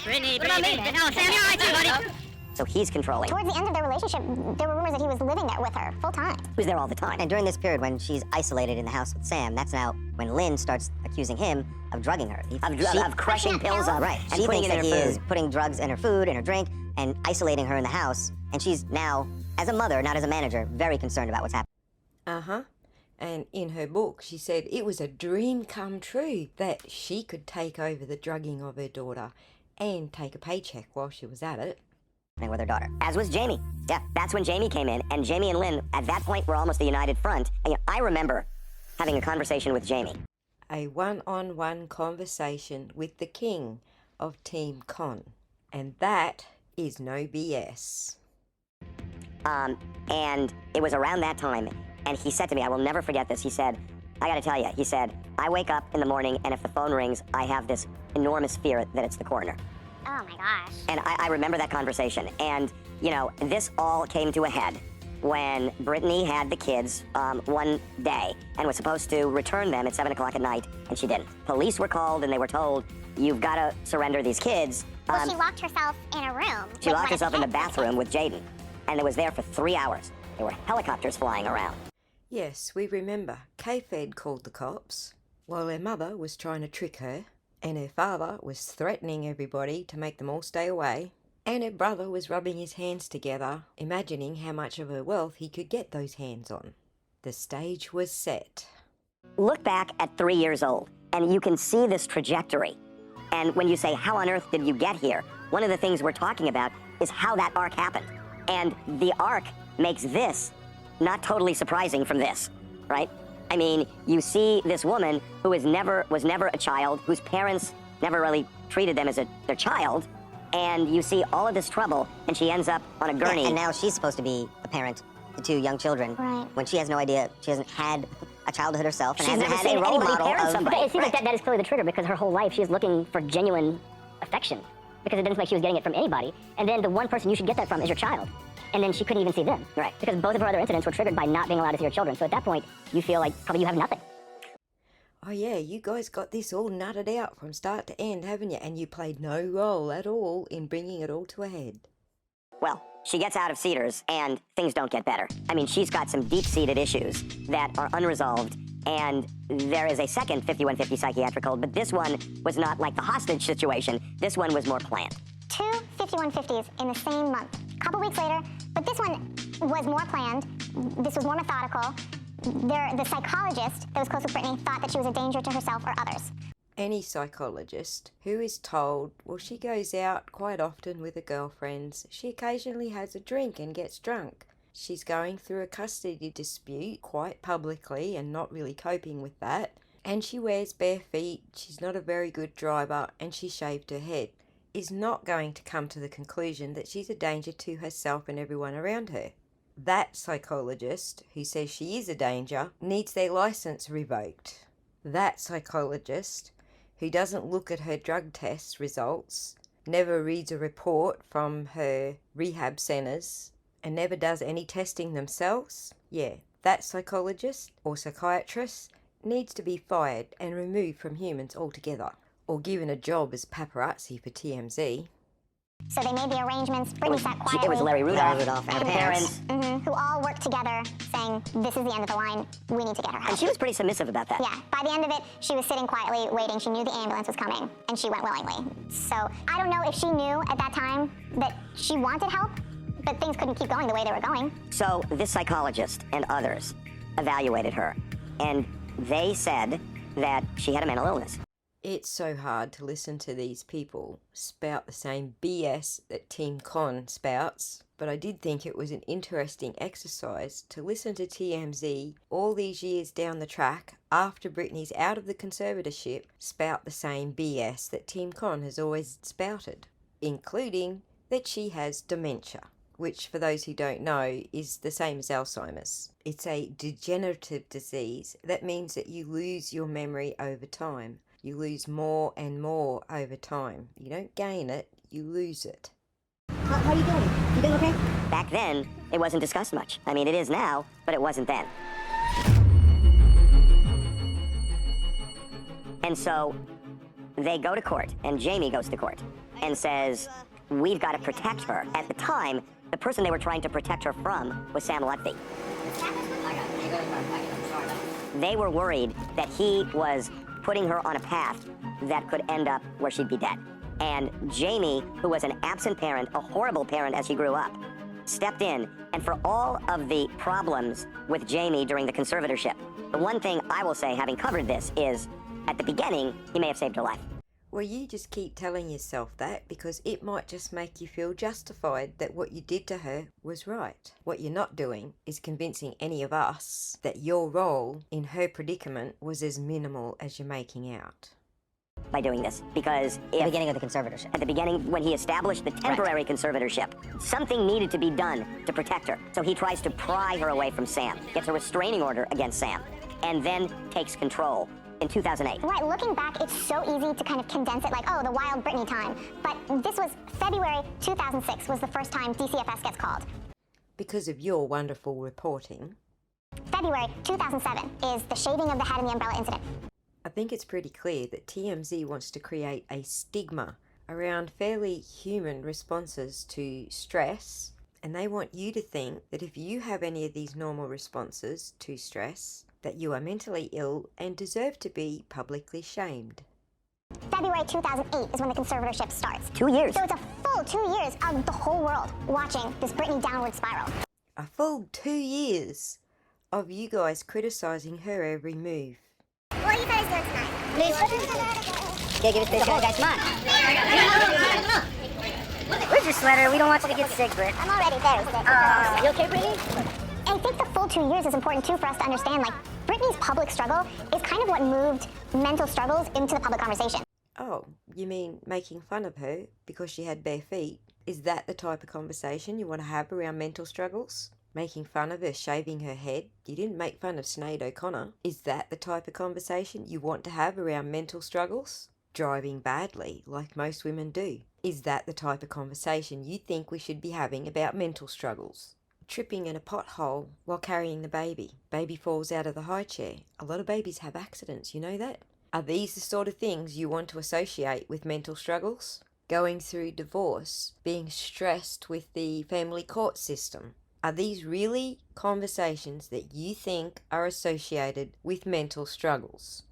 Britney, What about me? No, Sam, you're right too, buddy. So he's controlling. Towards the end of their relationship, there were rumors that he was living there with her full time. He was there all the time. And during this period when she's isolated in the house with Sam, that's now when Lynn starts accusing him of drugging her. Of crushing pills up. Right. And She putting thinks it in that her he food. is putting drugs in her food, in her drink, and isolating her in the house. And she's now, as a mother, not as a manager, very concerned about what's happening. Uh-huh. And in her book, she said it was a dream come true that she could take over the drugging of her daughter and take a paycheck while she was at it. With her daughter. As was Jamie. Yeah, that's when Jamie came in, and Jamie and Lynn, at that point, were almost a united front. And I remember having a conversation with Jamie. A one-on-one conversation with the king of Team Con. And that is no BS. And it was around that time, and he said to me, I will never forget this, he said, I gotta tell you, he said, I wake up in the morning, and if the phone rings, I have this enormous fear that it's the coroner. Oh my gosh. And I remember that conversation. And, you know, this all came to a head when Britney had the kids one day and was supposed to return them at 7 o'clock at night, and she didn't. Police were called, and they were told, you've got to surrender these kids. Well, she locked herself in a room. She locked herself in the bathroom with Jaden, and it was there for 3 hours. There were helicopters flying around. Yes, we remember. K-Fed called the cops while her mother was trying to trick her, and her father was threatening everybody to make them all stay away, and her brother was rubbing his hands together, imagining how much of her wealth he could get those hands on. The stage was set. Look back at 3 years old, and you can see this trajectory. And when you say, how on earth did you get here? One of the things we're talking about is how that arc happened. And the arc makes this not totally surprising from this, right? I mean, you see this woman who was never a child, whose parents never really treated them as their child, and you see all of this trouble, and she ends up on a gurney. Yeah, and now she's supposed to be a parent to 2 young children. Right. When she has no idea, she hasn't had a childhood herself, and She's hasn't never had seen a role anybody model parent of... somebody. But it seems like that is clearly the trigger, because her whole life she is looking for genuine affection, because it doesn't seem like she was getting it from anybody. And then the one person you should get that from is your child. And then she couldn't even see them. Right. Because both of her other incidents were triggered by not being allowed to see her children. So at that point, you feel like probably you have nothing. Oh yeah, you guys got this all nutted out from start to end, haven't you? And you played no role at all in bringing it all to a head. Well, she gets out of Cedars, and things don't get better. I mean, she's got some deep-seated issues that are unresolved, and there is a second 5150 psychiatric hold, but this one was not like the hostage situation. This one was more planned. 2 5150s in the same month. A couple weeks later, but this one was more planned. This was more methodical. The psychologist that was close with Britney thought that she was a danger to herself or others. Any psychologist who is told, well, she goes out quite often with her girlfriends, she occasionally has a drink and gets drunk. She's going through a custody dispute quite publicly and not really coping with that. And she wears bare feet, she's not a very good driver, and she shaved her head. Is not going to come to the conclusion that she's a danger to herself and everyone around her. That psychologist who says she is a danger needs their license revoked. That psychologist who doesn't look at her drug test results, never reads a report from her rehab centres, and never does any testing themselves, yeah, that psychologist or psychiatrist needs to be fired and removed from humans altogether, or given a job as paparazzi for TMZ. So they made the arrangements. Britney sat quietly. It was Larry Rudolph and her parents. Who all worked together saying, this is the end of the line, we need to get her help. And she was pretty submissive about that. Yeah, by the end of it, she was sitting quietly waiting. She knew the ambulance was coming, and she went willingly. So I don't know if she knew at that time that she wanted help, but things couldn't keep going the way they were going. So this psychologist and others evaluated her, and they said that she had a mental illness. It's so hard to listen to these people spout the same BS that Team Con spouts, but I did think it was an interesting exercise to listen to TMZ all these years down the track after Britney's out of the conservatorship spout the same BS that Team Con has always spouted, including that she has dementia, which for those who don't know is the same as Alzheimer's. It's a degenerative disease that means that you lose your memory over time. You lose more and more over time. You don't gain it, you lose it. How are you doing? You doing okay? Back then, it wasn't discussed much. I mean, it is now, but it wasn't then. And so they go to court, and Jamie goes to court and says, we've got to protect her. At the time, the person they were trying to protect her from was Sam Lutfi. They were worried that he was putting her on a path that could end up where she'd be dead. And Jamie, who was an absent parent, a horrible parent as she grew up, stepped in, and for all of the problems with Jamie during the conservatorship, the one thing I will say, having covered this, is at the beginning, he may have saved her life. Well, you just keep telling yourself that because it might just make you feel justified that what you did to her was right. What you're not doing is convincing any of us that your role in her predicament was as minimal as you're making out. By doing this, because At the beginning of the conservatorship. at the beginning, when he established the temporary conservatorship, something needed to be done to protect her. So he tries to pry her away from Sam, gets a restraining order against Sam, and then takes control in 2008. Right, looking back, it's so easy to kind of condense it like, oh, the wild Britney time. But this was February 2006 was the first time DCFS gets called. Because of your wonderful reporting. February 2007 is the shaving of the head in the umbrella incident. I think it's pretty clear that TMZ wants to create a stigma around fairly human responses to stress, and they want you to think that if you have any of these normal responses to stress, that you are mentally ill and deserve to be publicly shamed. February 2008 is when the conservatorship starts. 2 years. So it's a full 2 years of the whole world watching this Britney downward spiral. A full 2 years of you guys criticizing her every move. What are you guys doing tonight? Yeah, give it to the whole guy. Come on. Where's your sweater? We don't want you to get sick, Britt. I'm already very sick. You okay, Brittany? I think the full 2 years is important too for us to understand, like, Britney's public struggle is kind of what moved mental struggles into the public conversation. Oh, you mean making fun of her because she had bare feet? Is that the type of conversation you want to have around mental struggles? Making fun of her shaving her head? You didn't make fun of Sinead O'Connor. Is that the type of conversation you want to have around mental struggles? Driving badly, like most women do. Is that the type of conversation you think we should be having about mental struggles? Tripping in a pothole while carrying the baby. Baby falls out of the high chair. A lot of babies have accidents, you know that? Are these the sort of things you want to associate with mental struggles? Going through divorce, being stressed with the family court system. Are these really conversations that you think are associated with mental struggles?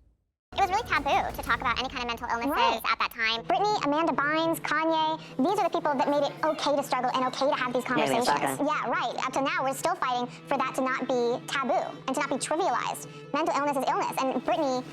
It was really taboo to talk about any kind of mental illnesses at that time. Britney, Amanda Bynes, Kanye, these are the people that made it okay to struggle and okay to have these conversations. Yeah, right. Up to now, we're still fighting for that to not be taboo and to not be trivialized. Mental illness is illness, and Britney,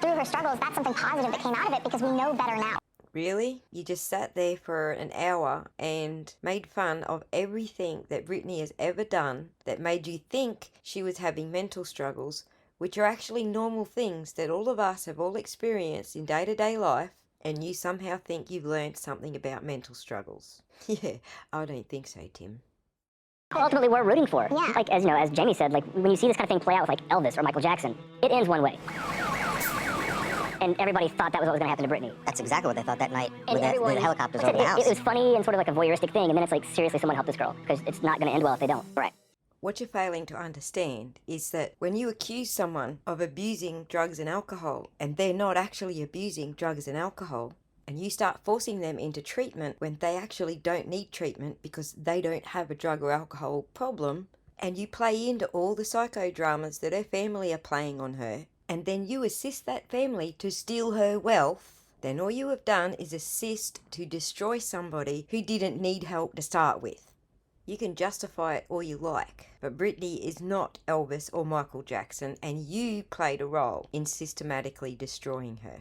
through her struggles, that's something positive that came out of it because we know better now. Really? You just sat there for an hour and made fun of everything that Britney has ever done that made you think she was having mental struggles, which are actually normal things that all of us have all experienced in day-to-day life, and you somehow think you've learned something about mental struggles. Yeah, I don't think so, Tim. Ultimately, we're rooting for. Yeah. Like, as you know, as Jamie said, like, when you see this kind of thing play out with, like, Elvis or Michael Jackson, it ends one way. And everybody thought that was what was going to happen to Britney. That's exactly what they thought that night with the helicopters over the house. It was funny and sort of like a voyeuristic thing, and then it's like, seriously, someone help this girl, because it's not going to end well if they don't. Right. What you're failing to understand is that when you accuse someone of abusing drugs and alcohol, and they're not actually abusing drugs and alcohol, and you start forcing them into treatment when they actually don't need treatment because they don't have a drug or alcohol problem, and you play into all the psychodramas that her family are playing on her, and then you assist that family to steal her wealth, then all you have done is assist to destroy somebody who didn't need help to start with. You can justify it all you like, but Britney is not Elvis or Michael Jackson, and you played a role in systematically destroying her.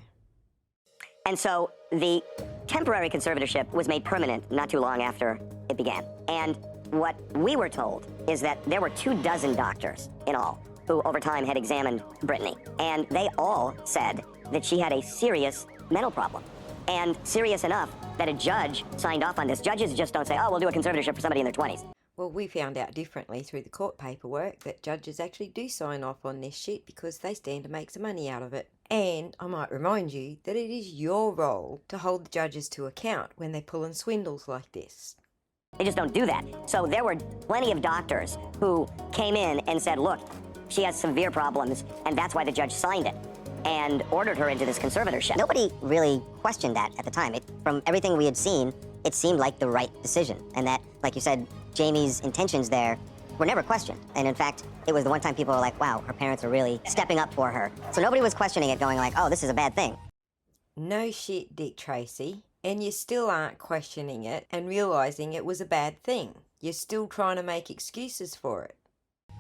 And so the temporary conservatorship was made permanent not too long after it began. And what we were told is that there were 24 doctors in all who over time had examined Britney. And they all said that she had a serious mental problem. And serious enough that a judge signed off on this. Judges just don't say, oh, we'll do a conservatorship for somebody in their 20s. Well, we found out differently through the court paperwork that judges actually do sign off on this shit because they stand to make some money out of it. And I might remind you that it is your role to hold the judges to account when they're pulling swindles like this. They just don't do that. So there were plenty of doctors who came in and said, look, she has severe problems, and that's why the judge signed it and ordered her into this conservatorship. Nobody really questioned that at the time. From everything we had seen, it seemed like the right decision. And that, like you said, Jamie's intentions there were never questioned. And in fact, it was the one time people were like, wow, her parents are really stepping up for her. So nobody was questioning it, going like, oh, this is a bad thing. No shit, Dick Tracy. And you still aren't questioning it and realising it was a bad thing. You're still trying to make excuses for it.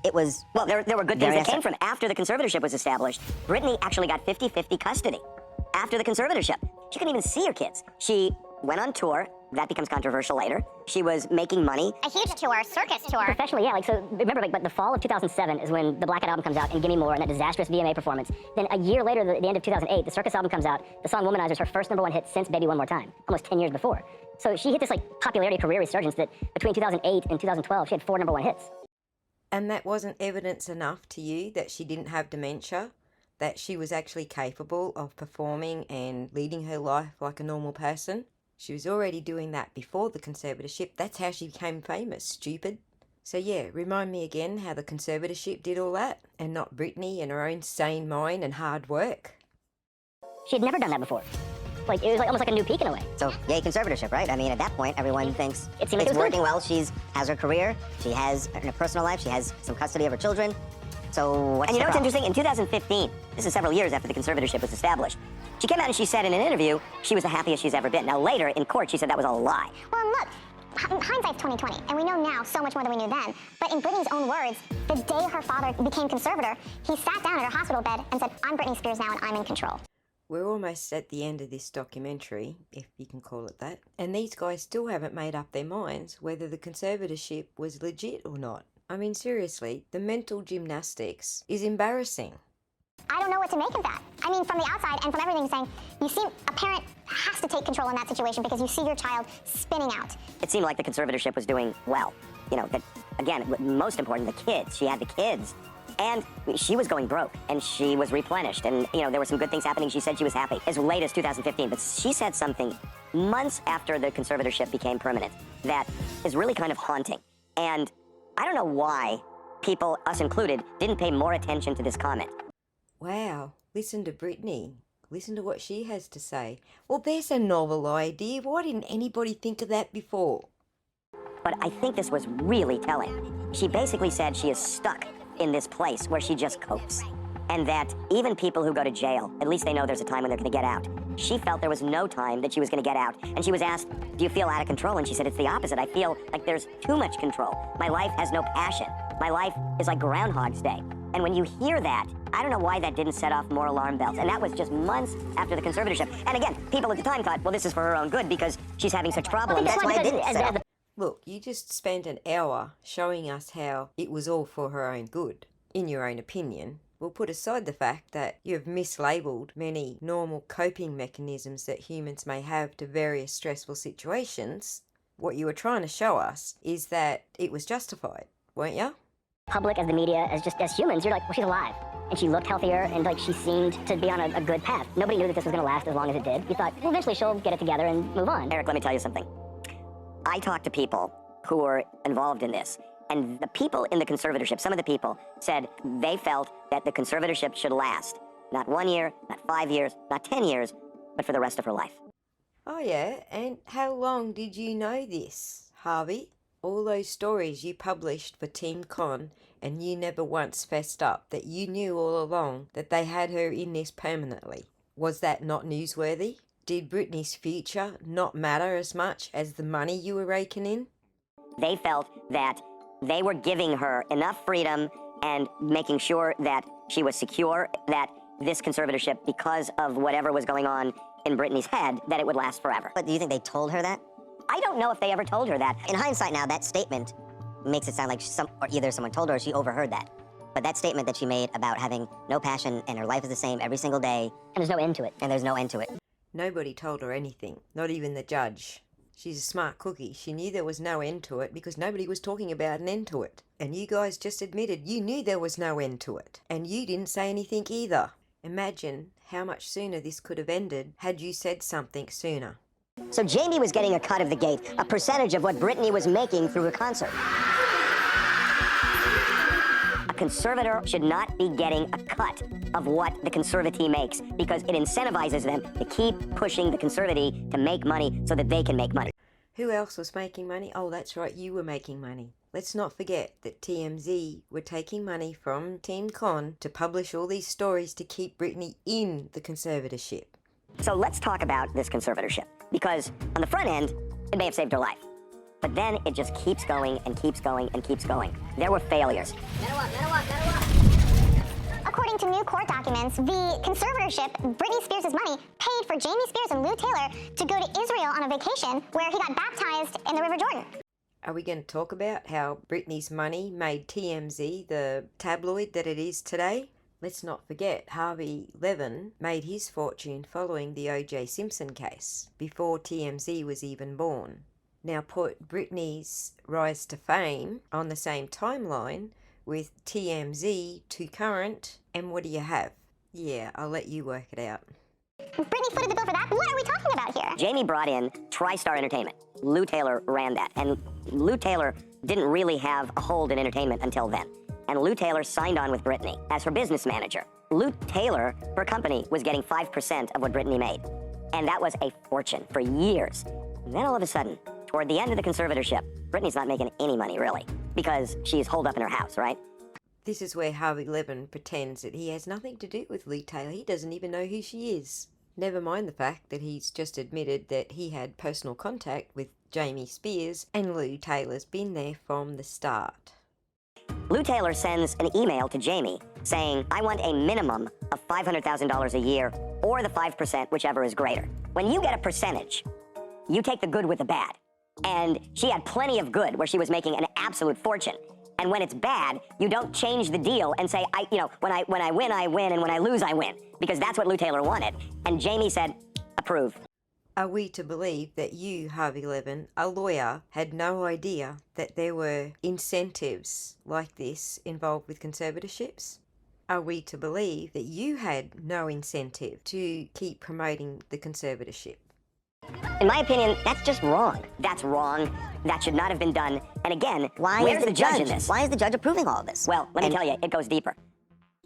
It was... Well, there were good things that came from after the conservatorship was established. Britney actually got 50-50 custody after the conservatorship. She couldn't even see her kids. She went on tour. That becomes controversial later. She was making money. A huge tour, circus tour. Professionally, yeah, like, so remember, like, but the fall of 2007 is when the Blackout album comes out and Gimme More and that disastrous VMA performance. Then a year later, the end of 2008, the Circus album comes out. The song Womanizer is her first #1 hit since Baby One More Time, almost 10 years before. So she hit this, like, popularity career resurgence that between 2008 and 2012, she had 4 #1 hits. And that wasn't evidence enough to you that she didn't have dementia? That she was actually capable of performing and leading her life like a normal person? She was already doing that before the conservatorship. That's how she became famous, stupid. So yeah, remind me again how the conservatorship did all that, and not Britney and her own sane mind and hard work. She had never done that before. Like, it was like almost like a new peak in a way. So, yay conservatorship, right? I mean, at that point, everyone thinks it's working well. She has her career. She has her personal life. She has some custody of her children. So what's And you know what's problem? interesting? In 2015, this is several years after the conservatorship was established, she came out and she said in an interview she was the happiest she's ever been. Now later in court she said that was a lie. Well, look, hindsight's 20/20, and we know now so much more than we knew then. But in Britney's own words, the day her father became conservator, he sat down at her hospital bed and said, I'm Britney Spears now and I'm in control. We're almost at the end of this documentary, if you can call it that, and these guys still haven't made up their minds whether the conservatorship was legit or not. I mean, seriously, the mental gymnastics is embarrassing. I don't know what to make of that. I mean, from the outside and from everything saying, you see a parent has to take control in that situation because you see your child spinning out. It seemed like the conservatorship was doing well. You know, that, again, most important, the kids. She had the kids. And she was going broke, and she was replenished, and, you know, there were some good things happening. She said she was happy as late as 2015, but she said something months after the conservatorship became permanent that is really kind of haunting. And I don't know why people, us included, didn't pay more attention to this comment. Wow, listen to Britney. Listen to what she has to say. Well, there's a novel idea. Why didn't anybody think of that before? But I think this was really telling. She basically said she is stuck in this place where she just copes. And that even people who go to jail, at least they know there's a time when they're going to get out. She felt there was no time that she was going to get out. And she was asked, do you feel out of control? And she said, it's the opposite. I feel like there's too much control. My life has no passion. My life is like Groundhog's Day. And when you hear that, I don't know why that didn't set off more alarm bells. And that was just months after the conservatorship. And again, people at the time thought, well, this is for her own good because she's having such problems. That's why it didn't set off. Look, you just spent an hour showing us how it was all for her own good. In your own opinion, we'll put aside the fact that you've mislabeled many normal coping mechanisms that humans may have to various stressful situations. What you were trying to show us is that it was justified, weren't you? Public, as the media, as humans, you're like, well, she's alive. And she looked healthier, and like she seemed to be on a good path. Nobody knew that this was going to last as long as it did. You thought, well, eventually she'll get it together and move on. Eric, let me tell you something. I talked to people who were involved in this. And the people in the conservatorship, some of the people said they felt that the conservatorship should last. Not 1 year, not 5 years, not 10 years, but for the rest of her life. Oh yeah, and how long did you know this, Harvey? All those stories you published for Team Con, and you never once fessed up that you knew all along that they had her in this permanently. Was that not newsworthy? Did Britney's future not matter as much as the money you were raking in? They felt that they were giving her enough freedom and making sure that she was secure, that this conservatorship, because of whatever was going on in Britney's head, that it would last forever. But do you think they told her that? I don't know if they ever told her that. In hindsight now, that statement makes it sound like either someone told her or she overheard that. But that statement that she made about having no passion and her life is the same every single day. And there's no end to it. And there's no end to it. Nobody told her anything, not even the judge. She's a smart cookie. She knew there was no end to it because nobody was talking about an end to it. And you guys just admitted you knew there was no end to it. And you didn't say anything either. Imagine how much sooner this could have ended had you said something sooner. So Jamie was getting a cut of the gate, a percentage of what Britney was making through her concert. A conservator should not be getting a cut of what the conservatee makes because it incentivizes them to keep pushing the conservatee to make money so that they can make money. Who else was making money? Oh, that's right, you were making money. Let's not forget that TMZ were taking money from Team Con to publish all these stories to keep Britney in the conservatorship. So let's talk about this conservatorship because on the front end, it may have saved her life. But then it just keeps going and keeps going and keeps going. There were failures. According to new court documents, the conservatorship, Britney Spears' money, paid for Jamie Spears and Lou Taylor to go to Israel on a vacation where he got baptized in the River Jordan. Are we going to talk about how Britney's money made TMZ the tabloid that it is today? Let's not forget Harvey Levin made his fortune following the O.J. Simpson case, before TMZ was even born. Now put Britney's rise to fame on the same timeline with TMZ to current, and what do you have? Yeah, I'll let you work it out. Britney footed the bill for that? What are we talking about here? Jamie brought in TriStar Entertainment. Lou Taylor ran that. And Lou Taylor didn't really have a hold in entertainment until then. And Lou Taylor signed on with Britney as her business manager. Lou Taylor, her company, was getting 5% of what Britney made. And that was a fortune for years. And then all of a sudden, toward the end of the conservatorship, Britney's not making any money, really, because she's holed up in her house, right? This is where Harvey Levin pretends that he has nothing to do with Lou Taylor. He doesn't even know who she is. Never mind the fact that he's just admitted that he had personal contact with Jamie Spears and Lou Taylor's been there from the start. Lou Taylor sends an email to Jamie saying, I want a minimum of $500,000 a year or the 5%, whichever is greater. When you get a percentage, you take the good with the bad. And she had plenty of good where she was making an absolute fortune. And when it's bad, you don't change the deal and say, when I win, I win, and when I lose, I win. Because that's what Lou Taylor wanted. And Jamie said, approve. Are we to believe that you, Harvey Levin, a lawyer, had no idea that there were incentives like this involved with conservatorships? Are we to believe that you had no incentive to keep promoting the conservatorship? In my opinion, that's just wrong. That's wrong. That should not have been done. And again, where's the judge in this? Why is the judge approving all of this? Well, let me tell you, it goes deeper.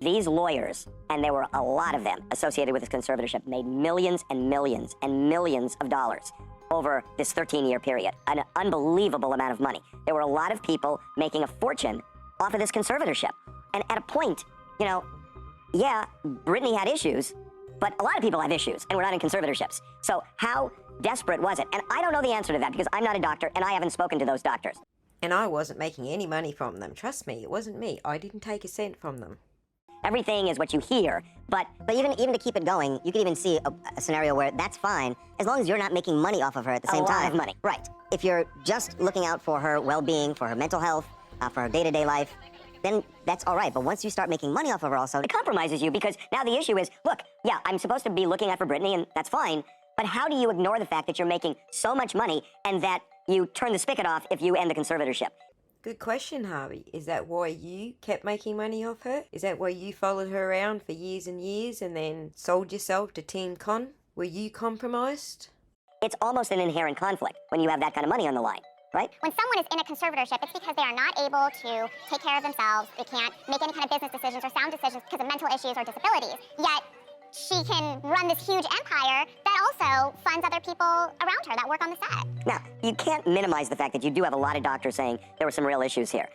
These lawyers, and there were a lot of them associated with this conservatorship, made millions and millions and millions of dollars over this 13-year period. An unbelievable amount of money. There were a lot of people making a fortune off of this conservatorship. And at a point, yeah, Britney had issues, but a lot of people have issues, and we're not in conservatorships. So how desperate was it? And I don't know the answer to that because I'm not a doctor, and I haven't spoken to those doctors. And I wasn't making any money from them. Trust me, it wasn't me. I didn't take a cent from them. Everything is what you hear, but even to keep it going, you could even see a scenario where that's fine, as long as you're not making money off of her at the same time. A lot of money. Right. If you're just looking out for her well-being, for her mental health, for her day-to-day life, then that's all right. But once you start making money off of her also... It compromises you because now the issue is, look, yeah, I'm supposed to be looking out for Britney, and that's fine, but how do you ignore the fact that you're making so much money and that you turn the spigot off if you end the conservatorship? Good question, Harvey. Is that why you kept making money off her? Is that why you followed her around for years and years and then sold yourself to Team Con? Were you compromised? It's almost an inherent conflict when you have that kind of money on the line, right? When someone is in a conservatorship, it's because they are not able to take care of themselves. They can't make any kind of business decisions or sound decisions because of mental issues or disabilities. Yet, she can run this huge empire that also funds other people around her that work on the set. Now, you can't minimize the fact that you do have a lot of doctors saying there were some real issues here.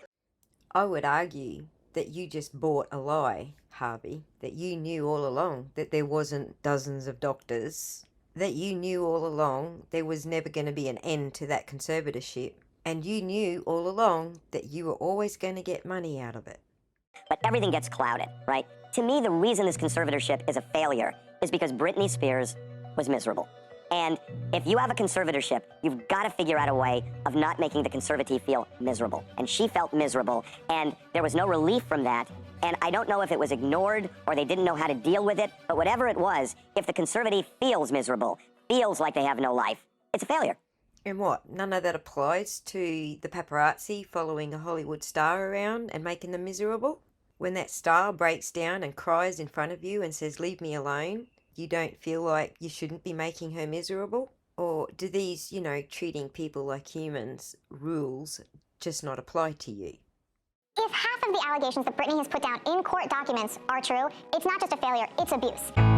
I would argue that you just bought a lie, Harvey, that you knew all along that there wasn't dozens of doctors, that you knew all along there was never going to be an end to that conservatorship, And you knew all along that you were always going to get money out of it. But everything gets clouded, right? To me, the reason this conservatorship is a failure is because Britney Spears was miserable. And if you have a conservatorship, you've got to figure out a way of not making the conservatee feel miserable. And she felt miserable, and there was no relief from that. And I don't know if it was ignored or they didn't know how to deal with it, but whatever it was, if the conservatee feels miserable, feels like they have no life, it's a failure. And what, none of that applies to the paparazzi following a Hollywood star around and making them miserable? When that star breaks down and cries in front of you and says, "Leave me alone," you don't feel like you shouldn't be making her miserable? Or do these, treating people like humans rules just not apply to you? If half of the allegations that Britney has put down in court documents are true, it's not just a failure, it's abuse.